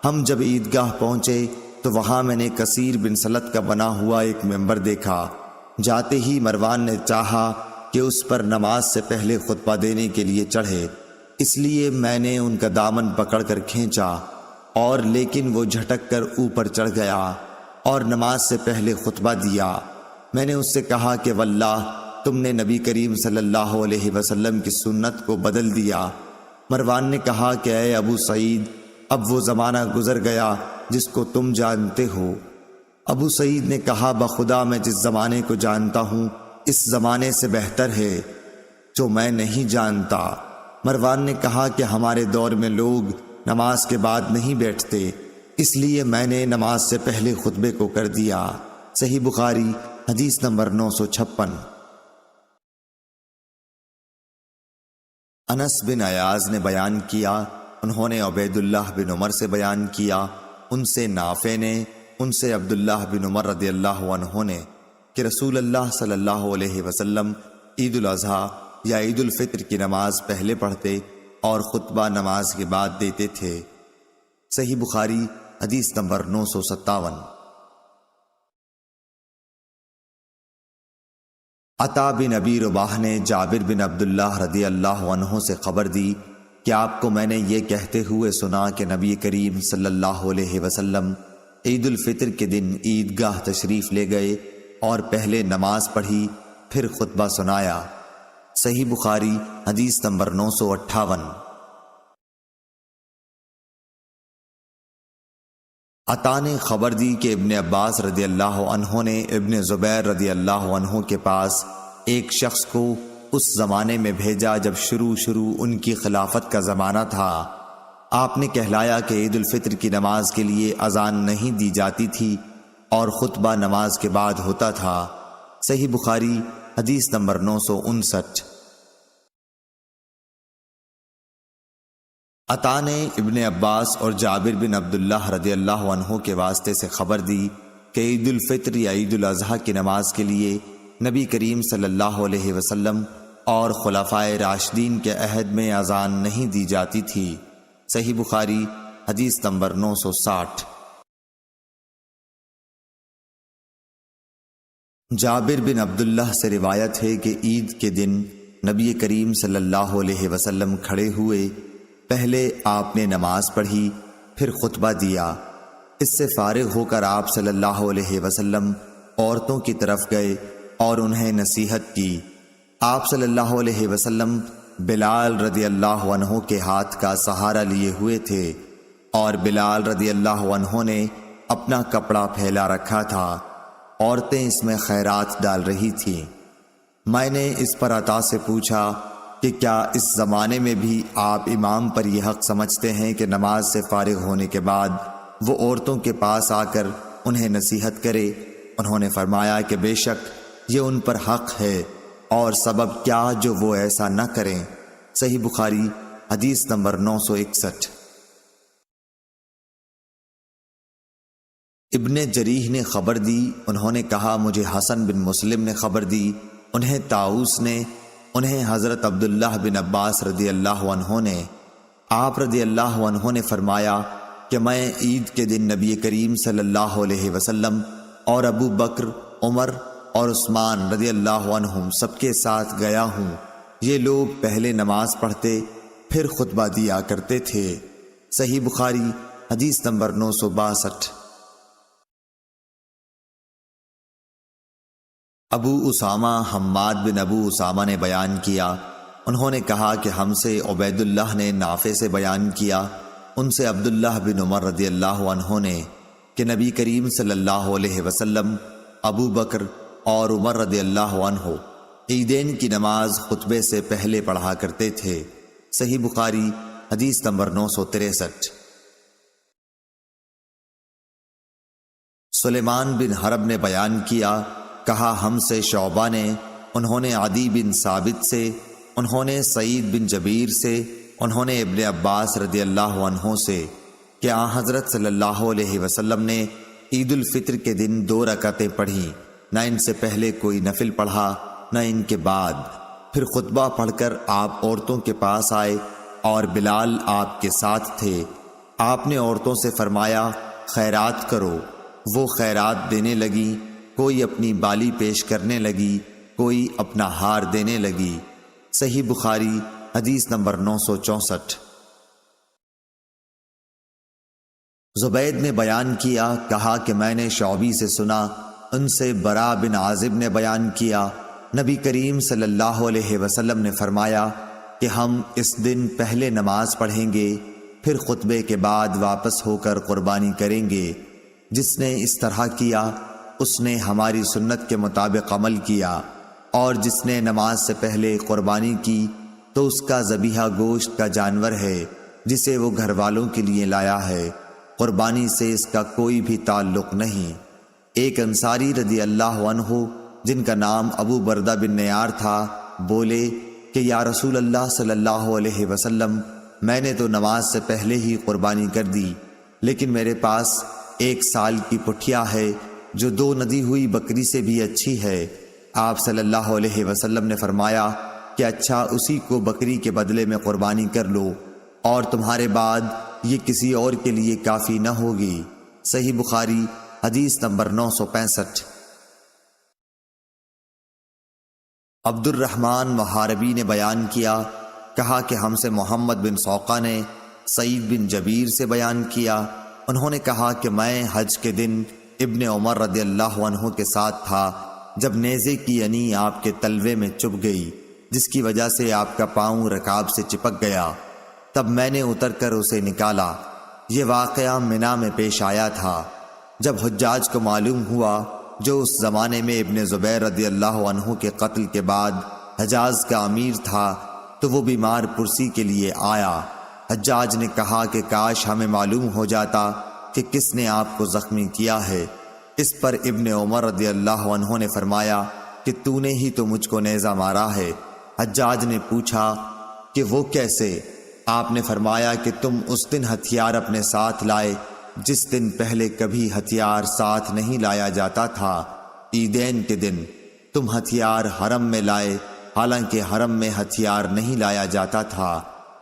Speaker 1: ہم جب عیدگاہ پہنچے تو وہاں میں نے کثیر بن سلت کا بنا ہوا ایک ممبر دیکھا۔ جاتے ہی مروان نے چاہا کہ اس پر نماز سے پہلے خطبہ دینے کے لیے چڑھے، اس لیے میں نے ان کا دامن پکڑ کر کھینچا، اور لیکن وہ جھٹک کر اوپر چڑھ گیا اور نماز سے پہلے خطبہ دیا۔ میں نے اس سے کہا کہ واللہ تم نے نبی کریم صلی اللہ علیہ وسلم کی سنت کو بدل دیا۔ مروان نے کہا کہ اے ابو سعید، اب وہ زمانہ گزر گیا جس کو تم جانتے ہو۔ ابو سعید نے کہا بخدا میں جس زمانے کو جانتا ہوں اس زمانے سے بہتر ہے جو میں نہیں جانتا۔ مروان نے کہا کہ ہمارے دور میں لوگ نماز کے بعد نہیں بیٹھتے، اس لیے میں نے نماز سے پہلے خطبے کو کر دیا۔ صحیح بخاری حدیث نمبر 956۔ انس بن ایاز نے بیان کیا انہوں نے عبید اللہ بن عمر سے بیان کیا، ان سے نافع نے، ان سے عبداللہ بن عمر رضی اللہ عنہ نے کہ رسول اللہ صلی اللہ علیہ وسلم عید الاضحیٰ یا عید الفطر کی نماز پہلے پڑھتے اور خطبہ نماز کے بعد دیتے تھے۔ صحیح بخاری حدیث نمبر 957۔ عطا بن ابی رباح نے جابر بن عبداللہ رضی اللہ عنہ سے خبر دی کہ آپ کو میں نے یہ کہتے ہوئے سنا کہ نبی کریم صلی اللہ علیہ وسلم عید الفطر کے دن عیدگاہ تشریف لے گئے اور پہلے نماز پڑھی، پھر خطبہ سنایا۔ صحیح بخاری حدیث نمبر 958۔ عطا نے خبر دی کہ ابن عباس رضی اللہ عنہ نے ابن زبیر رضی اللہ عنہ کے پاس ایک شخص کو اس زمانے میں بھیجا جب شروع ان کی خلافت کا زمانہ تھا۔ آپ نے کہلایا کہ عید الفطر کی نماز کے لیے اذان نہیں دی جاتی تھی اور خطبہ نماز کے بعد ہوتا تھا۔ صحیح بخاری حدیث نمبر 959۔ عطا نے ابن عباس اور جابر بن عبداللہ رضی اللہ عنہ کے واسطے سے خبر دی کہ عید الفطر یا عید الاضحیٰ کی نماز کے لیے نبی کریم صلی اللہ علیہ وسلم اور خلفائے راشدین کے عہد میں اذان نہیں دی جاتی تھی۔ صحیح بخاری حدیث نمبر 960۔ جابر بن عبداللہ سے روایت ہے کہ عید کے دن نبی کریم صلی اللہ علیہ وسلم کھڑے ہوئے، پہلے آپ نے نماز پڑھی، پھر خطبہ دیا۔ اس سے فارغ ہو کر آپ صلی اللہ علیہ وسلم عورتوں کی طرف گئے اور انہیں نصیحت کی۔ آپ صلی اللہ علیہ وسلم بلال رضی اللہ عنہ کے ہاتھ کا سہارا لیے ہوئے تھے اور بلال رضی اللہ عنہ نے اپنا کپڑا پھیلا رکھا تھا۔ عورتیں اس میں خیرات ڈال رہی تھیں۔ میں نے اس پر عطا سے پوچھا کہ کیا اس زمانے میں بھی آپ امام پر یہ حق سمجھتے ہیں کہ نماز سے فارغ ہونے کے بعد وہ عورتوں کے پاس آ کر انہیں نصیحت کرے؟ انہوں نے فرمایا کہ بے شک یہ ان پر حق ہے، اور سبب کیا جو وہ ایسا نہ کریں۔ صحیح بخاری حدیث نمبر 961۔ ابن جریح نے خبر دی، انہوں نے کہا مجھے حسن بن مسلم نے خبر دی، انہیں طاؤس نے، انہیں حضرت عبداللہ بن عباس رضی اللہ عنہ نے، آپ رضی اللہ عنہ نے فرمایا کہ میں عید کے دن نبی کریم صلی اللہ علیہ وسلم اور ابو بکر، عمر اور عثمان رضی اللہ عنہم سب کے ساتھ گیا ہوں۔ یہ لوگ پہلے نماز پڑھتے پھر خطبہ دیا کرتے تھے۔ صحیح بخاری حدیث نمبر 962۔ ابو اسامہ حماد بن ابو اسامہ نے بیان کیا، انہوں نے کہا کہ ہم سے عبید اللہ نے نافع سے بیان کیا، ان سے عبداللہ بن عمر رضی اللہ عنہ نے کہ نبی کریم صلی اللہ علیہ وسلم، ابو بکر اور عمر رضی اللہ عنہ عیدین کی نماز خطبے سے پہلے پڑھا کرتے تھے۔ صحیح بخاری حدیث نمبر 963۔ سلیمان بن حرب نے بیان کیا، کہا ہم سے شعبہ نے، انہوں نے عدی بن ثابت سے، انہوں نے سعید بن جبیر سے، انہوں نے ابن عباس رضی اللہ عنہ سے کہ آن حضرت صلی اللہ علیہ وسلم نے عید الفطر کے دن 2 رکعتیں پڑھیں، نہ ان سے پہلے کوئی نفل پڑھا نہ ان کے بعد۔ پھر خطبہ پڑھ کر آپ عورتوں کے پاس آئے اور بلال آپ کے ساتھ تھے۔ آپ نے عورتوں سے فرمایا خیرات کرو، وہ خیرات دینے لگی، کوئی اپنی بالی پیش کرنے لگی، کوئی اپنا ہار دینے لگی۔ صحیح بخاری حدیث نمبر 964۔ زبید نے بیان کیا، کہا کہ میں نے شعبی سے سنا، ان سے برا بن عازب نے بیان کیا، نبی کریم صلی اللہ علیہ وسلم نے فرمایا کہ ہم اس دن پہلے نماز پڑھیں گے، پھر خطبے کے بعد واپس ہو کر قربانی کریں گے۔ جس نے اس طرح کیا اس نے ہماری سنت کے مطابق عمل کیا، اور جس نے نماز سے پہلے قربانی کی تو اس کا ذبیحہ گوشت کا جانور ہے جسے وہ گھر والوں کے لیے لایا ہے، قربانی سے اس کا کوئی بھی تعلق نہیں۔ ایک انصاری رضی اللہ عنہ جن کا نام ابو بردہ بن نیار تھا بولے کہ یا رسول اللہ صلی اللہ علیہ وسلم، میں نے تو نماز سے پہلے ہی قربانی کر دی، لیکن میرے پاس 1 سال کی پٹھیا ہے جو 2 ندی ہوئی بکری سے بھی اچھی ہے۔ آپ صلی اللہ علیہ وسلم نے فرمایا کہ اچھا اسی کو بکری کے بدلے میں قربانی کر لو، اور تمہارے بعد یہ کسی اور کے لیے کافی نہ ہوگی۔ صحیح بخاری حدیث نمبر 965۔ عبد الرحمن محاربی نے بیان کیا، کہا کہ ہم سے محمد بن سوقہ نے سعید بن جبیر سے بیان کیا، انہوں نے کہا کہ میں حج کے دن ابن عمر رضی اللہ عنہ کے ساتھ تھا جب نیزے کی یعنی آپ کے تلوے میں چبھ گئی، جس کی وجہ سے آپ کا پاؤں رکاب سے چپک گیا، تب میں نے اتر کر اسے نکالا۔ یہ واقعہ منا میں پیش آیا تھا۔ جب حجاج کو معلوم ہوا، جو اس زمانے میں ابن زبیر رضی اللہ عنہ کے قتل کے بعد حجاز کا امیر تھا، تو وہ بیمار پرسی کے لیے آیا۔ حجاج نے کہا کہ کاش ہمیں معلوم ہو جاتا کہ کس نے آپ کو زخمی کیا ہے۔ اس پر ابن عمر رضی اللہ عنہ نے فرمایا کہ تو نے ہی تو مجھ کو نیزہ مارا ہے۔ حجاج نے پوچھا کہ وہ کیسے؟ آپ نے فرمایا کہ تم اس دن ہتھیار اپنے ساتھ لائے جس دن پہلے کبھی ہتھیار ساتھ نہیں لایا جاتا تھا۔ عیدین کے دن تم ہتھیار حرم میں لائے، حالانکہ حرم میں ہتھیار نہیں لایا جاتا تھا۔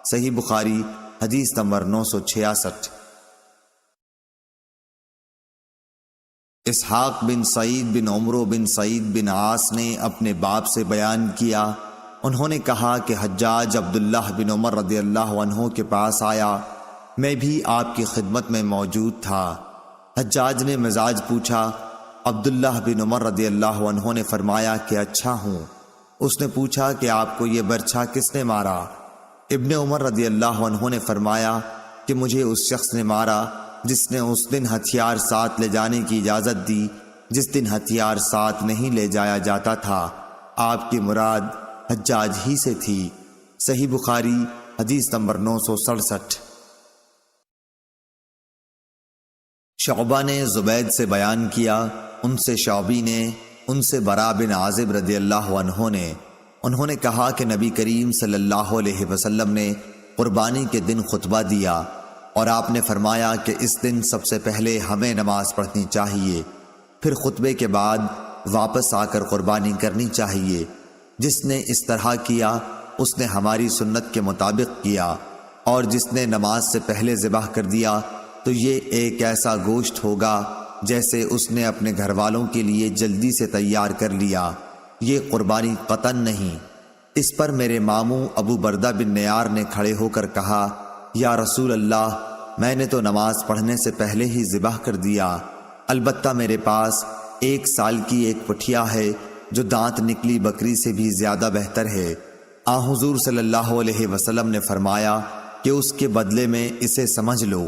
Speaker 1: صحیح بخاری حدیث نمبر 966۔ اسحاق بن سعید بن عمرو بن سعید بن عاص نے اپنے باپ سے بیان کیا، انہوں نے کہا کہ حجاج عبداللہ بن عمر رضی اللہ عنہ کے پاس آیا، میں بھی آپ کی خدمت میں موجود تھا۔ حجاج نے مزاج پوچھا۔ عبداللہ بن عمر رضی اللہ عنہ نے فرمایا کہ اچھا ہوں۔ اس نے پوچھا کہ آپ کو یہ برچھا کس نے مارا؟ ابن عمر رضی اللہ عنہ نے فرمایا کہ مجھے اس شخص نے مارا جس نے اس دن ہتھیار ساتھ لے جانے کی اجازت دی جس دن ہتھیار ساتھ نہیں لے جایا جاتا تھا۔ آپ کی مراد حجاج ہی سے تھی۔ صحیح بخاری حدیث نمبر 967۔ شعبہ نے زبید سے بیان کیا، ان سے شعبی نے، ان سے برا بن عازب رضی اللہ عنہ نے، انہوں نے کہا کہ نبی کریم صلی اللہ علیہ وسلم نے قربانی کے دن خطبہ دیا اور آپ نے فرمایا کہ اس دن سب سے پہلے ہمیں نماز پڑھنی چاہیے، پھر خطبے کے بعد واپس آ کر قربانی کرنی چاہیے۔ جس نے اس طرح کیا اس نے ہماری سنت کے مطابق کیا، اور جس نے نماز سے پہلے ذبح کر دیا تو یہ ایک ایسا گوشت ہوگا جیسے اس نے اپنے گھر والوں کے لیے جلدی سے تیار کر لیا، یہ قربانی قطعاً نہیں۔ اس پر میرے ماموں ابو بردہ بن نیار نے کھڑے ہو کر کہا، یا رسول اللہ، میں نے تو نماز پڑھنے سے پہلے ہی ذبح کر دیا، البتہ میرے پاس 1 سال کی ایک پٹھیا ہے جو دانت نکلی بکری سے بھی زیادہ بہتر ہے۔ حضور صلی اللہ علیہ وسلم نے فرمایا کہ اس کے بدلے میں اسے سمجھ لو،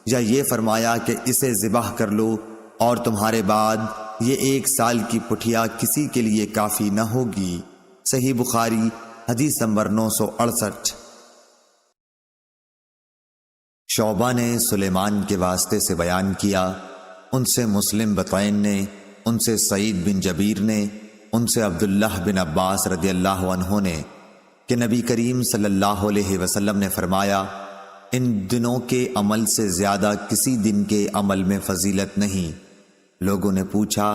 Speaker 1: یا یہ فرمایا کہ اسے ذبح کر لو اور تمہارے بعد یہ 1 سال کی پٹھیا کسی کے لیے کافی نہ ہوگی۔ صحیح بخاری حدیث نمبر 968۔ شعبہ نے سلیمان کے واسطے سے بیان کیا، ان سے مسلم بطین نے، ان سے سعید بن جبیر نے، ان سے عبداللہ بن عباس رضی اللہ عنہ نے کہ نبی کریم صلی اللہ علیہ وسلم نے فرمایا، ان دنوں کے عمل سے زیادہ کسی دن کے عمل میں فضیلت نہیں۔ لوگوں نے پوچھا،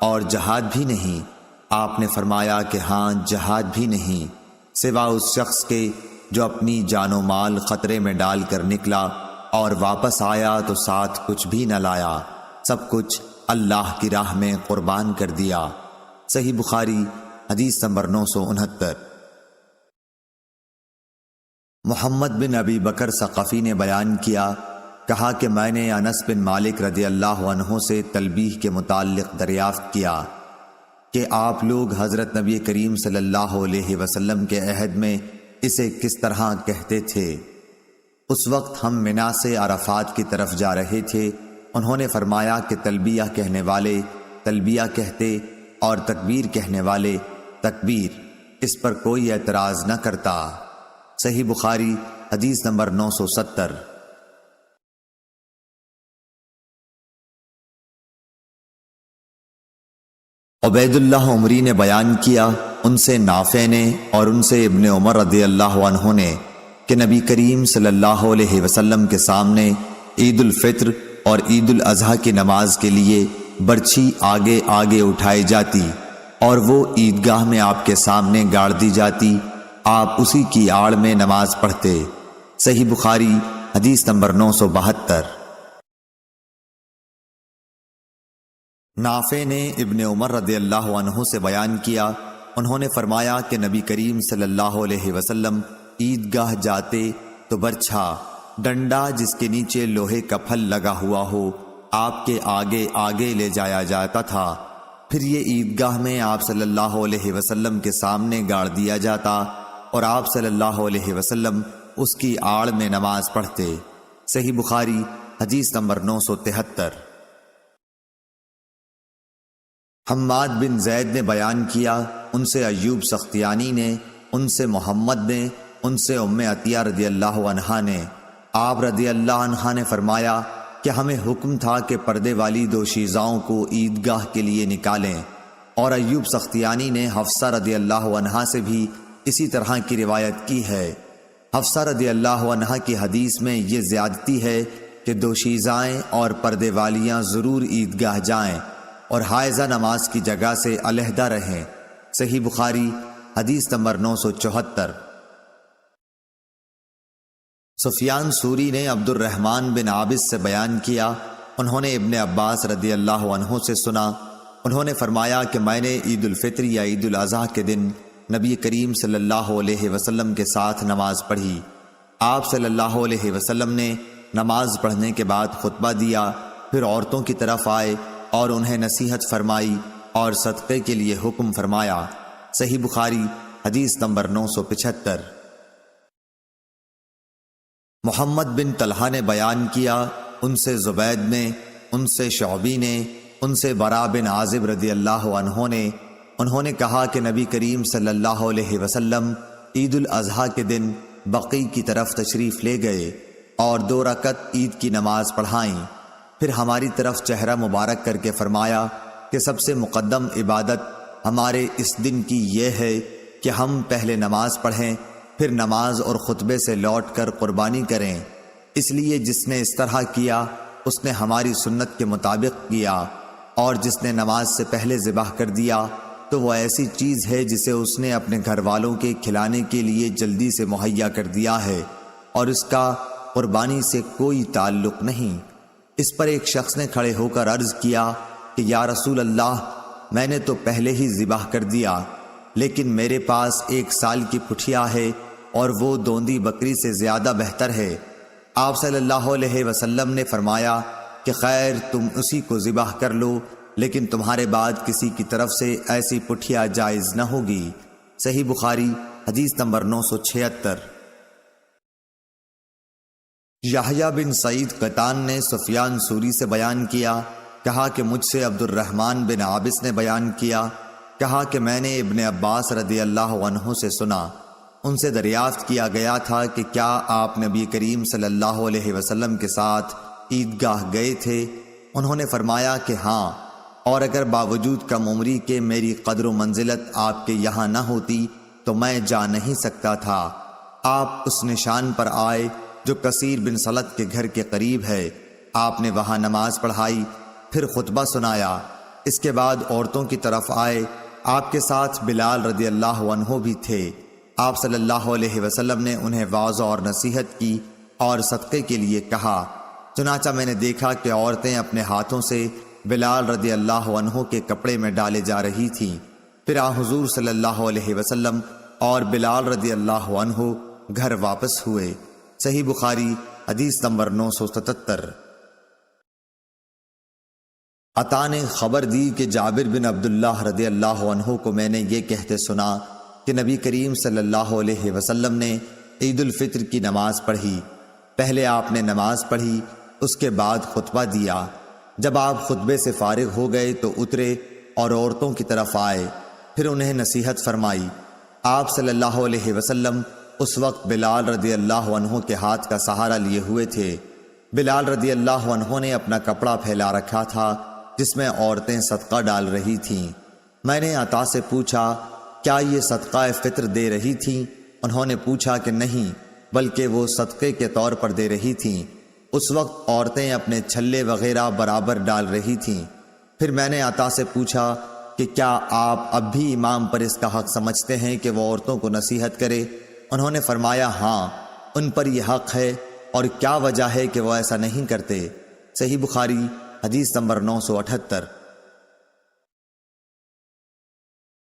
Speaker 1: اور جہاد بھی نہیں؟ آپ نے فرمایا کہ ہاں، جہاد بھی نہیں، سوا اس شخص کے جو اپنی جان و مال خطرے میں ڈال کر نکلا اور واپس آیا تو ساتھ کچھ بھی نہ لایا، سب کچھ اللہ کی راہ میں قربان کر دیا۔ صحیح بخاری حدیث نمبر 969۔ محمد بن ابی بکر ثقفی نے بیان کیا، کہا کہ میں نے انس بن مالک رضی اللہ عنہ سے تلبیح کے متعلق دریافت کیا کہ آپ لوگ حضرت نبی کریم صلی اللہ علیہ وسلم کے عہد میں اسے کس طرح کہتے تھے۔ اس وقت ہم منا سے عرفات کی طرف جا رہے تھے، انہوں نے فرمایا کہ تلبیہ کہنے والے تلبیہ کہتے اور تکبیر کہنے والے تکبیر، اس پر کوئی اعتراض نہ کرتا۔ صحیح بخاری حدیث نمبر 970۔ عبید اللہ عمری نے بیان کیا، ان سے نافع نے اور ان سے ابن عمر رضی اللہ عنہ نے کہ نبی کریم صلی اللہ علیہ وسلم کے سامنے عید الفطر اور عید الاضحیٰ کی نماز کے لیے برچھی آگے آگے اٹھائی جاتی اور وہ عیدگاہ میں آپ کے سامنے گاڑ دی جاتی، آپ اسی کی آڑ میں نماز پڑھتے۔ صحیح بخاری حدیث نمبر 972۔ نافع نے ابن عمر رضی اللہ عنہ سے بیان کیا، انہوں نے فرمایا کہ نبی کریم صلی اللہ علیہ وسلم عیدگاہ جاتے تو برچھا، ڈنڈا جس کے نیچے لوہے کا پھل لگا ہوا ہو، آپ کے آگے آگے لے جایا جاتا تھا، پھر یہ عیدگاہ میں آپ صلی اللہ علیہ وسلم کے سامنے گاڑ دیا جاتا اور آپ صلی اللہ علیہ وسلم اس کی آڑ میں نماز پڑھتے۔ صحیح بخاری حدیث نمبر 973۔ حماد بن زید نے بیان کیا، ان سے ایوب سختیانی نے، ان سے محمد نے، ان سے ام عطیہ رضی اللہ عنہا نے، آپ رضی اللہ عنہا نے فرمایا کہ ہمیں حکم تھا کہ پردے والی دوشیزاؤں کو عیدگاہ کے لیے نکالیں، اور ایوب سختیانی نے حفصہ رضی اللہ عنہا سے بھی اسی طرح کی روایت کی ہے۔ حفصہ رضی اللہ عنہا کی حدیث میں یہ زیادتی ہے کہ دوشیزائیں اور پردے والیاں ضرور عیدگاہ جائیں اور حائضہ نماز کی جگہ سے علیحدہ رہیں۔ صحیح بخاری حدیث نمبر 974۔ سفیان ثوری نے عبد الرحمن بن عابس سے بیان کیا، انہوں نے ابن عباس رضی اللہ عنہ سے سنا، انہوں نے فرمایا کہ میں نے عید الفطر یا عید الاضحیٰ کے دن نبی کریم صلی اللہ علیہ وسلم کے ساتھ نماز پڑھی۔ آپ صلی اللہ علیہ وسلم نے نماز پڑھنے کے بعد خطبہ دیا، پھر عورتوں کی طرف آئے اور انہیں نصیحت فرمائی اور صدقے کے لیے حکم فرمایا۔ صحیح بخاری حدیث نمبر 975۔ محمد بن طلحہ نے بیان کیا، ان سے زبید نے، ان سے شعبی نے، ان سے براء بن عازب رضی اللہ عنہ نے، انہوں نے کہا کہ نبی کریم صلی اللہ علیہ وسلم عید الاضحیٰ کے دن بقیع کی طرف تشریف لے گئے اور 2 رکعت عید کی نماز پڑھائیں، پھر ہماری طرف چہرہ مبارک کر کے فرمایا کہ سب سے مقدم عبادت ہمارے اس دن کی یہ ہے کہ ہم پہلے نماز پڑھیں، پھر نماز اور خطبے سے لوٹ کر قربانی کریں، اس لیے جس نے اس طرح کیا اس نے ہماری سنت کے مطابق کیا، اور جس نے نماز سے پہلے ذبح کر دیا تو وہ ایسی چیز ہے جسے اس نے اپنے گھر والوں کے کھلانے کے لیے جلدی سے مہیا کر دیا ہے اور اس کا قربانی سے کوئی تعلق نہیں۔ اس پر ایک شخص نے کھڑے ہو کر عرض کیا کہ یا رسول اللہ، میں نے تو پہلے ہی ذبح کر دیا، لیکن میرے پاس 1 سال کی پٹھیا ہے اور وہ دوندی بکری سے زیادہ بہتر ہے۔ آپ صلی اللہ علیہ وسلم نے فرمایا کہ خیر، تم اسی کو ذبح کر لو، لیکن تمہارے بعد کسی کی طرف سے ایسی پٹھیا جائز نہ ہوگی۔ صحیح بخاری حدیث نمبر 976۔ یحییٰ بن سعید قطان نے سفیان ثوری سے بیان کیا، کہا کہ مجھ سے عبد الرحمن بن عابس نے بیان کیا، کہا کہ میں نے ابن عباس رضی اللہ عنہ سے سنا، ان سے دریافت کیا گیا تھا کہ کیا آپ نبی کریم صلی اللہ علیہ وسلم کے ساتھ عیدگاہ گئے تھے؟ انہوں نے فرمایا کہ ہاں، اور اگر باوجود کم عمری کے میری قدر و منزلت آپ کے یہاں نہ ہوتی تو میں جا نہیں سکتا تھا۔ آپ اس نشان پر آئے جو کثیر بن سلط کے گھر کے قریب ہے، آپ نے وہاں نماز پڑھائی، پھر خطبہ سنایا، اس کے بعد عورتوں کی طرف آئے، آپ کے ساتھ بلال رضی اللہ عنہ بھی تھے۔ آپ صلی اللہ علیہ وسلم نے انہیں واعظ اور نصیحت کی اور صدقے کے لیے کہا، چنانچہ میں نے دیکھا کہ عورتیں اپنے ہاتھوں سے بلال رضی اللہ عنہ کے کپڑے میں ڈالے جا رہی تھیں، پھر حضور صلی اللہ علیہ وسلم اور بلال رضی اللہ عنہ گھر واپس ہوئے۔ صحیح بخاری حدیث نمبر 977۔ عطا نے خبر دی کہ جابر بن عبداللہ رضی اللہ عنہ کو میں نے یہ کہتے سنا کہ نبی کریم صلی اللہ علیہ وسلم نے عید الفطر کی نماز پڑھی، پہلے آپ نے نماز پڑھی، اس کے بعد خطبہ دیا، جب آپ خطبے سے فارغ ہو گئے تو اترے اور عورتوں کی طرف آئے، پھر انہیں نصیحت فرمائی۔ آپ صلی اللہ علیہ وسلم اس وقت بلال رضی اللہ عنہ کے ہاتھ کا سہارا لیے ہوئے تھے۔ بلال رضی اللہ عنہ نے اپنا کپڑا پھیلا رکھا تھا جس میں عورتیں صدقہ ڈال رہی تھیں۔ میں نے عطا سے پوچھا، کیا یہ صدقہ فطر دے رہی تھیں؟ انہوں نے پوچھا کہ نہیں، بلکہ وہ صدقے کے طور پر دے رہی تھیں۔ اس وقت عورتیں اپنے چھلے وغیرہ برابر ڈال رہی تھیں۔ پھر میں نے عطا سے پوچھا کہ کیا آپ اب بھی امام پر اس کا حق سمجھتے ہیں کہ وہ عورتوں کو نصیحت کرے؟ انہوں نے فرمایا ہاں، ان پر یہ حق ہے، اور کیا وجہ ہے کہ وہ ایسا نہیں کرتے؟ صحیح بخاری حدیث نمبر 978۔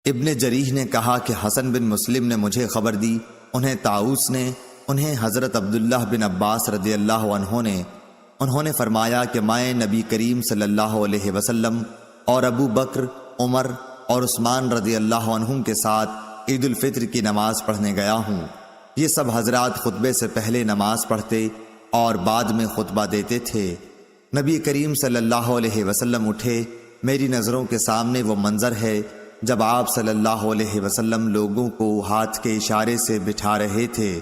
Speaker 1: ابن جریح نے کہا کہ حسن بن مسلم نے مجھے خبر دی، انہیں طاؤس نے، انہیں حضرت عبداللہ بن عباس رضی اللہ عنہ نے، انہوں نے فرمایا کہ میں نبی کریم صلی اللہ علیہ وسلم اور ابو بکر، عمر اور عثمان رضی اللہ عنہم کے ساتھ عید الفطر کی نماز پڑھنے گیا ہوں۔ یہ سب حضرات خطبے سے پہلے نماز پڑھتے اور بعد میں خطبہ دیتے تھے۔ نبی کریم صلی اللہ علیہ وسلم اٹھے، میری نظروں کے سامنے وہ منظر ہے جب آپ صلی اللہ علیہ وسلم لوگوں کو ہاتھ کے اشارے سے بٹھا رہے تھے۔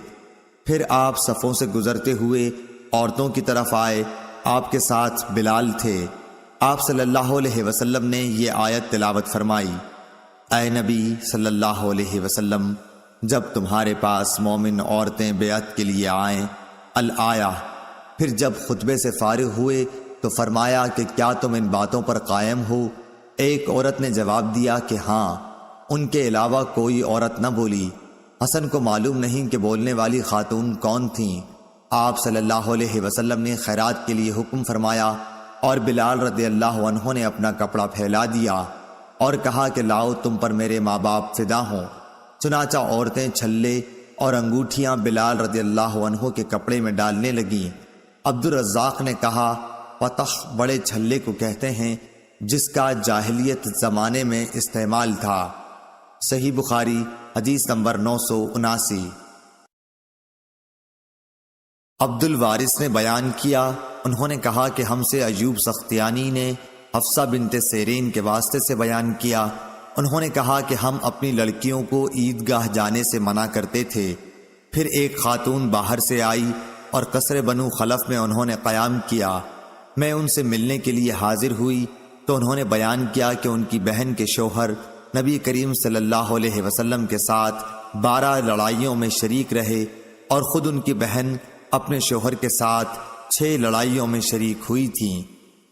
Speaker 1: پھر آپ صفوں سے گزرتے ہوئے عورتوں کی طرف آئے، آپ کے ساتھ بلال تھے۔ آپ صلی اللہ علیہ وسلم نے یہ آیت تلاوت فرمائی، اے نبی صلی اللہ علیہ وسلم، جب تمہارے پاس مومن عورتیں بیعت کے لیے آئیں، الآیہ۔ پھر جب خطبے سے فارغ ہوئے تو فرمایا کہ کیا تم ان باتوں پر قائم ہو؟ ایک عورت نے جواب دیا کہ ہاں، ان کے علاوہ کوئی عورت نہ بولی۔ حسن کو معلوم نہیں کہ بولنے والی خاتون کون تھیں۔ آپ صلی اللہ علیہ وسلم نے خیرات کے لیے حکم فرمایا، اور بلال رضی اللہ عنہ نے اپنا کپڑا پھیلا دیا اور کہا کہ لاؤ تم پر میرے ماں باپ فدا ہوں۔ چنانچہ عورتیں چھلے اور انگوٹھیاں بلال رضی اللہ عنہ کے کپڑے میں ڈالنے لگیں۔ عبد الرزاق نے کہا، پتخ بڑے چھلے کو کہتے ہیں جس کا جاہلیت زمانے میں استعمال تھا۔ صحیح بخاری حدیث نمبر 979۔ عبد الوارث نے بیان کیا، انہوں نے کہا کہ ہم سے ایوب سختیانی نے حفصہ بنت سیرین کے واسطے سے بیان کیا، انہوں نے کہا کہ ہم اپنی لڑکیوں کو عیدگاہ جانے سے منع کرتے تھے۔ پھر ایک خاتون باہر سے آئی اور قصر بنو خلف میں انہوں نے قیام کیا۔ میں ان سے ملنے کے لیے حاضر ہوئی تو انہوں نے بیان کیا کہ ان کی بہن کے شوہر نبی کریم صلی اللہ علیہ وسلم کے ساتھ 12 لڑائیوں میں شریک رہے، اور خود ان کی بہن اپنے شوہر کے ساتھ 6 لڑائیوں میں شریک ہوئی تھیں۔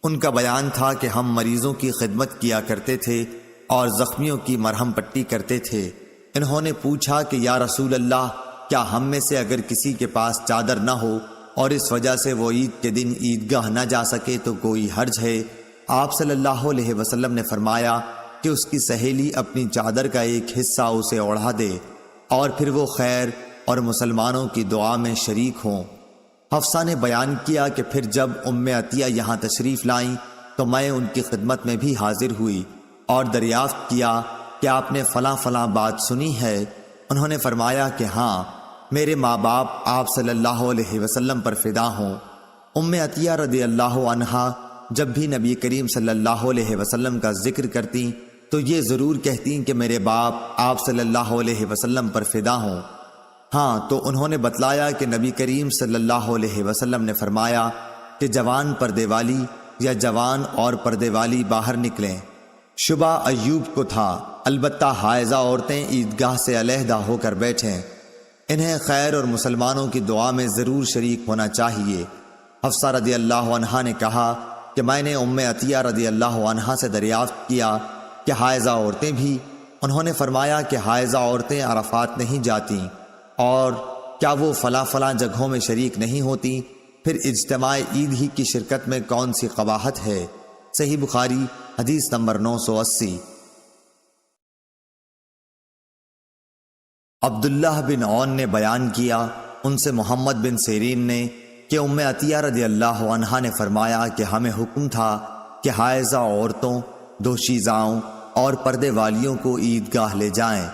Speaker 1: ان کا بیان تھا کہ ہم مریضوں کی خدمت کیا کرتے تھے اور زخمیوں کی مرہم پٹی کرتے تھے۔ انہوں نے پوچھا کہ یا رسول اللہ، کیا ہم میں سے اگر کسی کے پاس چادر نہ ہو اور اس وجہ سے وہ عید کے دن عیدگاہ نہ جا سکے تو کوئی حرج ہے؟ آپ صلی اللہ علیہ وسلم نے فرمایا کہ اس کی سہیلی اپنی چادر کا ایک حصہ اسے اوڑھا دے، اور پھر وہ خیر اور مسلمانوں کی دعا میں شریک ہوں۔ حفصہ نے بیان کیا کہ پھر جب ام عطیہ یہاں تشریف لائیں تو میں ان کی خدمت میں بھی حاضر ہوئی اور دریافت کیا کہ آپ نے فلاں فلاں بات سنی ہے؟ انہوں نے فرمایا کہ ہاں، میرے ماں باپ آپ صلی اللہ علیہ وسلم پر فدا ہوں۔ ام عطیہ رضی اللہ عنہا جب بھی نبی کریم صلی اللہ علیہ وسلم کا ذکر کرتی تو یہ ضرور کہتی کہ میرے باپ آپ صلی اللہ علیہ وسلم پر فدا ہوں۔ ہاں، تو انہوں نے بتلایا کہ نبی کریم صلی اللہ علیہ وسلم نے فرمایا کہ جوان پردے والی یا جوان اور پردے والی باہر نکلیں۔ شبہ ایوب کو تھا، البتہ حائضہ عورتیں عیدگاہ سے علیحدہ ہو کر بیٹھیں، انہیں خیر اور مسلمانوں کی دعا میں ضرور شریک ہونا چاہیے۔ حفصہ رضی اللہ عنہا نے کہا کہ میں نے ام عطیہ رضی اللہ عنہا سے دریافت کیا کہ حائضہ عورتیں بھی؟ انہوں نے فرمایا کہ حائضہ عورتیں عرفات نہیں جاتی، اور کیا وہ فلاں فلاں جگہوں میں شریک نہیں ہوتی؟ پھر اجتماع عید ہی کی شرکت میں کون سی قباحت ہے؟ صحیح بخاری حدیث نمبر 980۔ عبداللہ بن عون نے بیان کیا، ان سے محمد بن سیرین نے کہ ام عطیہ رضی اللہ عنہا نے فرمایا کہ ہمیں حکم تھا کہ حائضہ عورتوں، دوشیزاؤں اور پردے والیوں کو عیدگاہ لے جائیں۔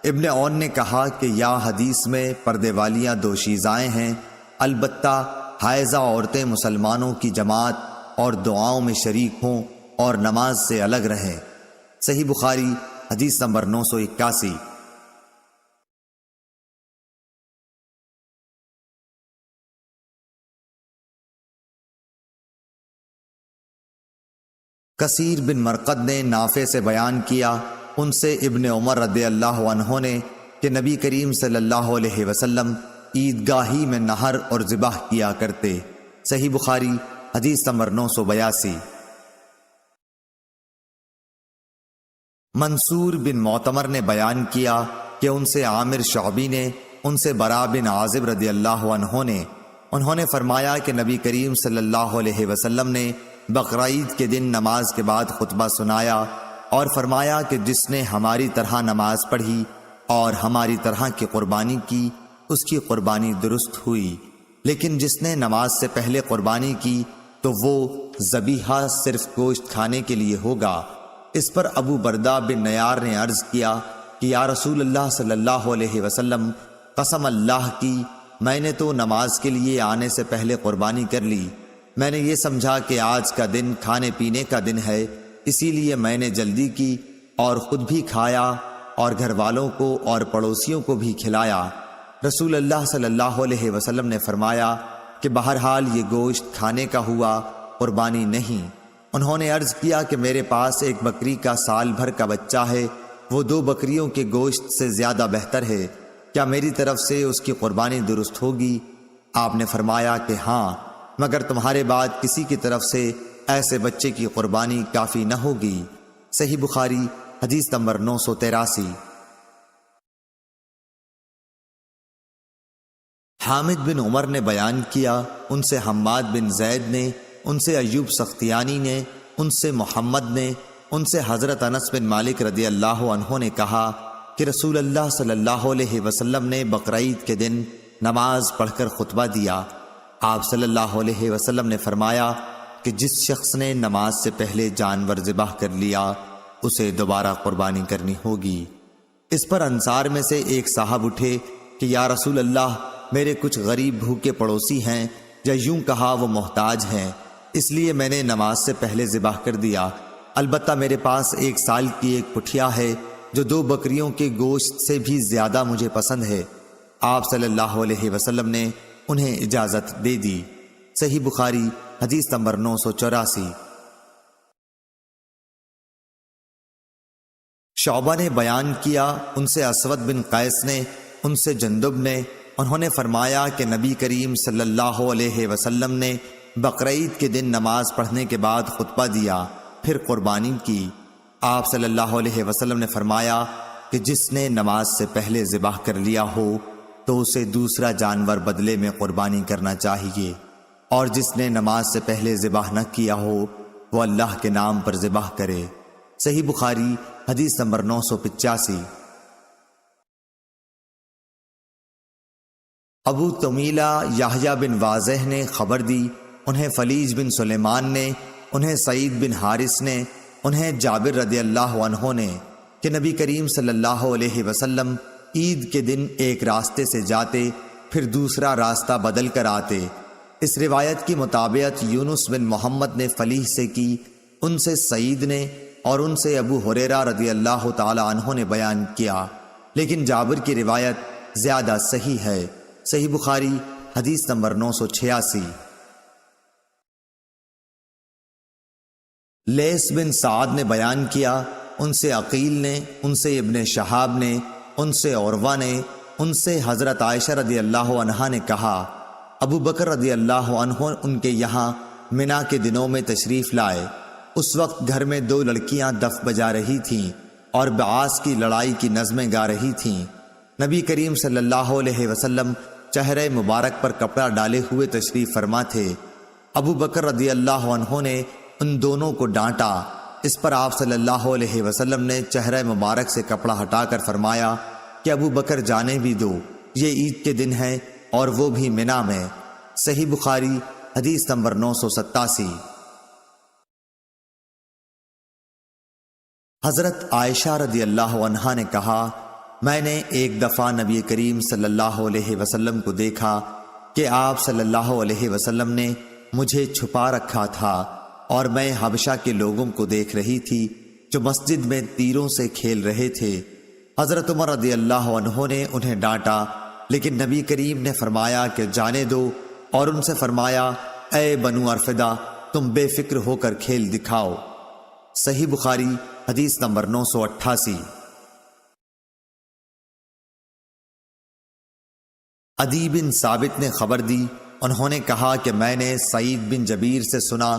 Speaker 1: ابن عون نے کہا کہ یا حدیث میں پردے والیاں دوشیزائیں ہیں، البتہ حائضہ عورتیں مسلمانوں کی جماعت اور دعاؤں میں شریک ہوں اور نماز سے الگ رہیں۔ صحیح بخاری حدیث نمبر 981۔ کثیر بن مرقد نے نافع سے بیان کیا، ان سے ابن عمر رضی اللہ عنہ نے کہ نبی کریم صلی اللہ علیہ وسلم عیدگاہی میں نہر اور ذبح کیا کرتے۔ صحیح بخاری حدیث نمبر 982۔ منصور بن معتمر نے بیان کیا کہ ان سے عامر شعبی نے، ان سے براء بن عازب رضی اللہ عنہ نے، انہوں نے فرمایا کہ نبی کریم صلی اللہ علیہ وسلم نے بقرعید کے دن نماز کے بعد خطبہ سنایا اور فرمایا کہ جس نے ہماری طرح نماز پڑھی اور ہماری طرح کی قربانی کی اس کی قربانی درست ہوئی، لیکن جس نے نماز سے پہلے قربانی کی تو وہ ذبیحہ صرف گوشت کھانے کے لیے ہوگا۔ اس پر ابو بردہ بن نیار نے عرض کیا کہ یا رسول اللہ صلی اللہ علیہ وسلم، قسم اللہ کی میں نے تو نماز کے لیے آنے سے پہلے قربانی کر لی۔ میں نے یہ سمجھا کہ آج کا دن کھانے پینے کا دن ہے، اسی لیے میں نے جلدی کی اور خود بھی کھایا اور گھر والوں کو اور پڑوسیوں کو بھی کھلایا۔ رسول اللہ صلی اللہ علیہ وسلم نے فرمایا کہ بہرحال یہ گوشت کھانے کا ہوا، قربانی نہیں۔ انہوں نے عرض کیا کہ میرے پاس ایک بکری کا سال بھر کا بچہ ہے، وہ 2 بکریوں کے گوشت سے زیادہ بہتر ہے، کیا میری طرف سے اس کی قربانی درست ہوگی؟ آپ نے فرمایا کہ ہاں، مگر تمہارے بعد کسی کی طرف سے ایسے بچے کی قربانی کافی نہ ہوگی۔ صحیح بخاری حدیث نمبر 983۔ حامد بن عمر نے بیان کیا، ان سے حماد بن زید نے، ان سے ایوب سختیانی نے، ان سے محمد نے، ان سے حضرت انس بن مالک رضی اللہ عنہ نے کہا کہ رسول اللہ صلی اللہ علیہ وسلم نے بقرعید کے دن نماز پڑھ کر خطبہ دیا۔ آپ صلی اللہ علیہ وسلم نے فرمایا کہ جس شخص نے نماز سے پہلے جانور ذبح کر لیا اسے دوبارہ قربانی کرنی ہوگی۔ اس پر انصار میں سے ایک صاحب اٹھے کہ یا رسول اللہ، میرے کچھ غریب بھوکے پڑوسی ہیں، یا یوں کہا وہ محتاج ہیں، اس لیے میں نے نماز سے پہلے ذبح کر دیا۔ البتہ میرے پاس 1 سال کی ایک پٹھیا ہے جو 2 بکریوں کے گوشت سے بھی زیادہ مجھے پسند ہے۔ آپ صلی اللہ علیہ وسلم نے انہیں اجازت دے دی۔ صحیح بخاری حدیث نمبر 984۔ شعبہ نے بیان کیا، ان سے اسود بن قیس نے، ان سے جندب نے، انہوں نے فرمایا کہ نبی کریم صلی اللہ علیہ وسلم نے بقرعید کے دن نماز پڑھنے کے بعد خطبہ دیا، پھر قربانی کی۔ آپ صلی اللہ علیہ وسلم نے فرمایا کہ جس نے نماز سے پہلے ذبح کر لیا ہو تو اسے دوسرا جانور بدلے میں قربانی کرنا چاہیے، اور جس نے نماز سے پہلے ذبح نہ کیا ہو وہ اللہ کے نام پر ذبح کرے۔ صحیح بخاری حدیث نمبر 985۔ ابو طمیلہ یحییٰ بن واضح نے خبر دی، انہیں فلیج بن سلیمان نے، انہیں سعید بن حارث نے، انہیں جابر رضی اللہ عنہ نے کہ نبی کریم صلی اللہ علیہ وسلم عید کے دن ایک راستے سے جاتے پھر دوسرا راستہ بدل کر آتے۔ اس روایت کی مطابقت یونس بن محمد نے فلیح سے کی، ان سے سعید نے اور ان سے ابو ہریرہ رضی اللہ تعالی عنہ نے بیان کیا، لیکن جابر کی روایت زیادہ صحیح ہے۔ صحیح بخاری حدیث نمبر 986۔ لیث بن سعد نے بیان کیا، ان سے عقیل نے، ان سے ابن شہاب نے، ان سے عروہ نے، ان سے حضرت عائشہ رضی اللہ عنہا نے کہا ابو بکر رضی اللہ عنہ ان کے یہاں منا کے دنوں میں تشریف لائے۔ اس وقت گھر میں 2 لڑکیاں دف بجا رہی تھیں اور بعاث کی لڑائی کی نظمیں گا رہی تھیں۔ نبی کریم صلی اللہ علیہ وسلم چہرے مبارک پر کپڑا ڈالے ہوئے تشریف فرما تھے۔ ابو بکر رضی اللہ عنہ نے ان دونوں کو ڈانٹا۔ اس پر آپ صلی اللہ علیہ وسلم نے چہرہ مبارک سے کپڑا ہٹا کر فرمایا کہ ابو بکر جانے بھی دو، یہ عید کے دن ہے اور وہ بھی منا میں۔ صحیح بخاری حدیث نمبر 987۔ حضرت عائشہ رضی اللہ عنہا نے کہا، میں نے ایک دفعہ نبی کریم صلی اللہ علیہ وسلم کو دیکھا کہ آپ صلی اللہ علیہ وسلم نے مجھے چھپا رکھا تھا اور میں حبشہ کے لوگوں کو دیکھ رہی تھی جو مسجد میں تیروں سے کھیل رہے تھے۔ حضرت عمر رضی اللہ عنہ نے انہیں ڈانٹا، لیکن نبی کریم نے فرمایا کہ جانے دو، اور ان سے فرمایا، اے بنو ارفدہ، تم بے فکر ہو کر کھیل دکھاؤ۔ صحیح بخاری حدیث نمبر 988۔ عدی بن ثابت نے خبر دی، انہوں نے کہا کہ میں نے سعید بن جبیر سے سنا،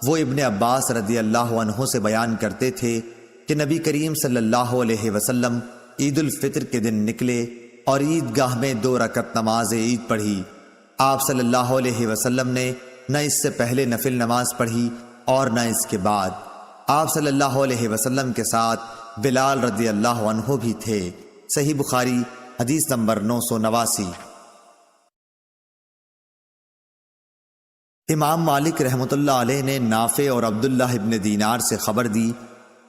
Speaker 1: وہ ابن عباس رضی اللہ عنہ سے بیان کرتے تھے کہ نبی کریم صلی اللہ علیہ وسلم عید الفطر کے دن نکلے اور عیدگاہ میں 2 رکعت نماز عید پڑھی۔ آپ صلی اللہ علیہ وسلم نے نہ اس سے پہلے نفل نماز پڑھی اور نہ اس کے بعد۔ آپ صلی اللہ علیہ وسلم کے ساتھ بلال رضی اللہ عنہ بھی تھے۔ صحیح بخاری حدیث نمبر 989۔ امام مالک رحمۃ اللہ علیہ نے نافع اور عبداللہ ابن دینار سے خبر دی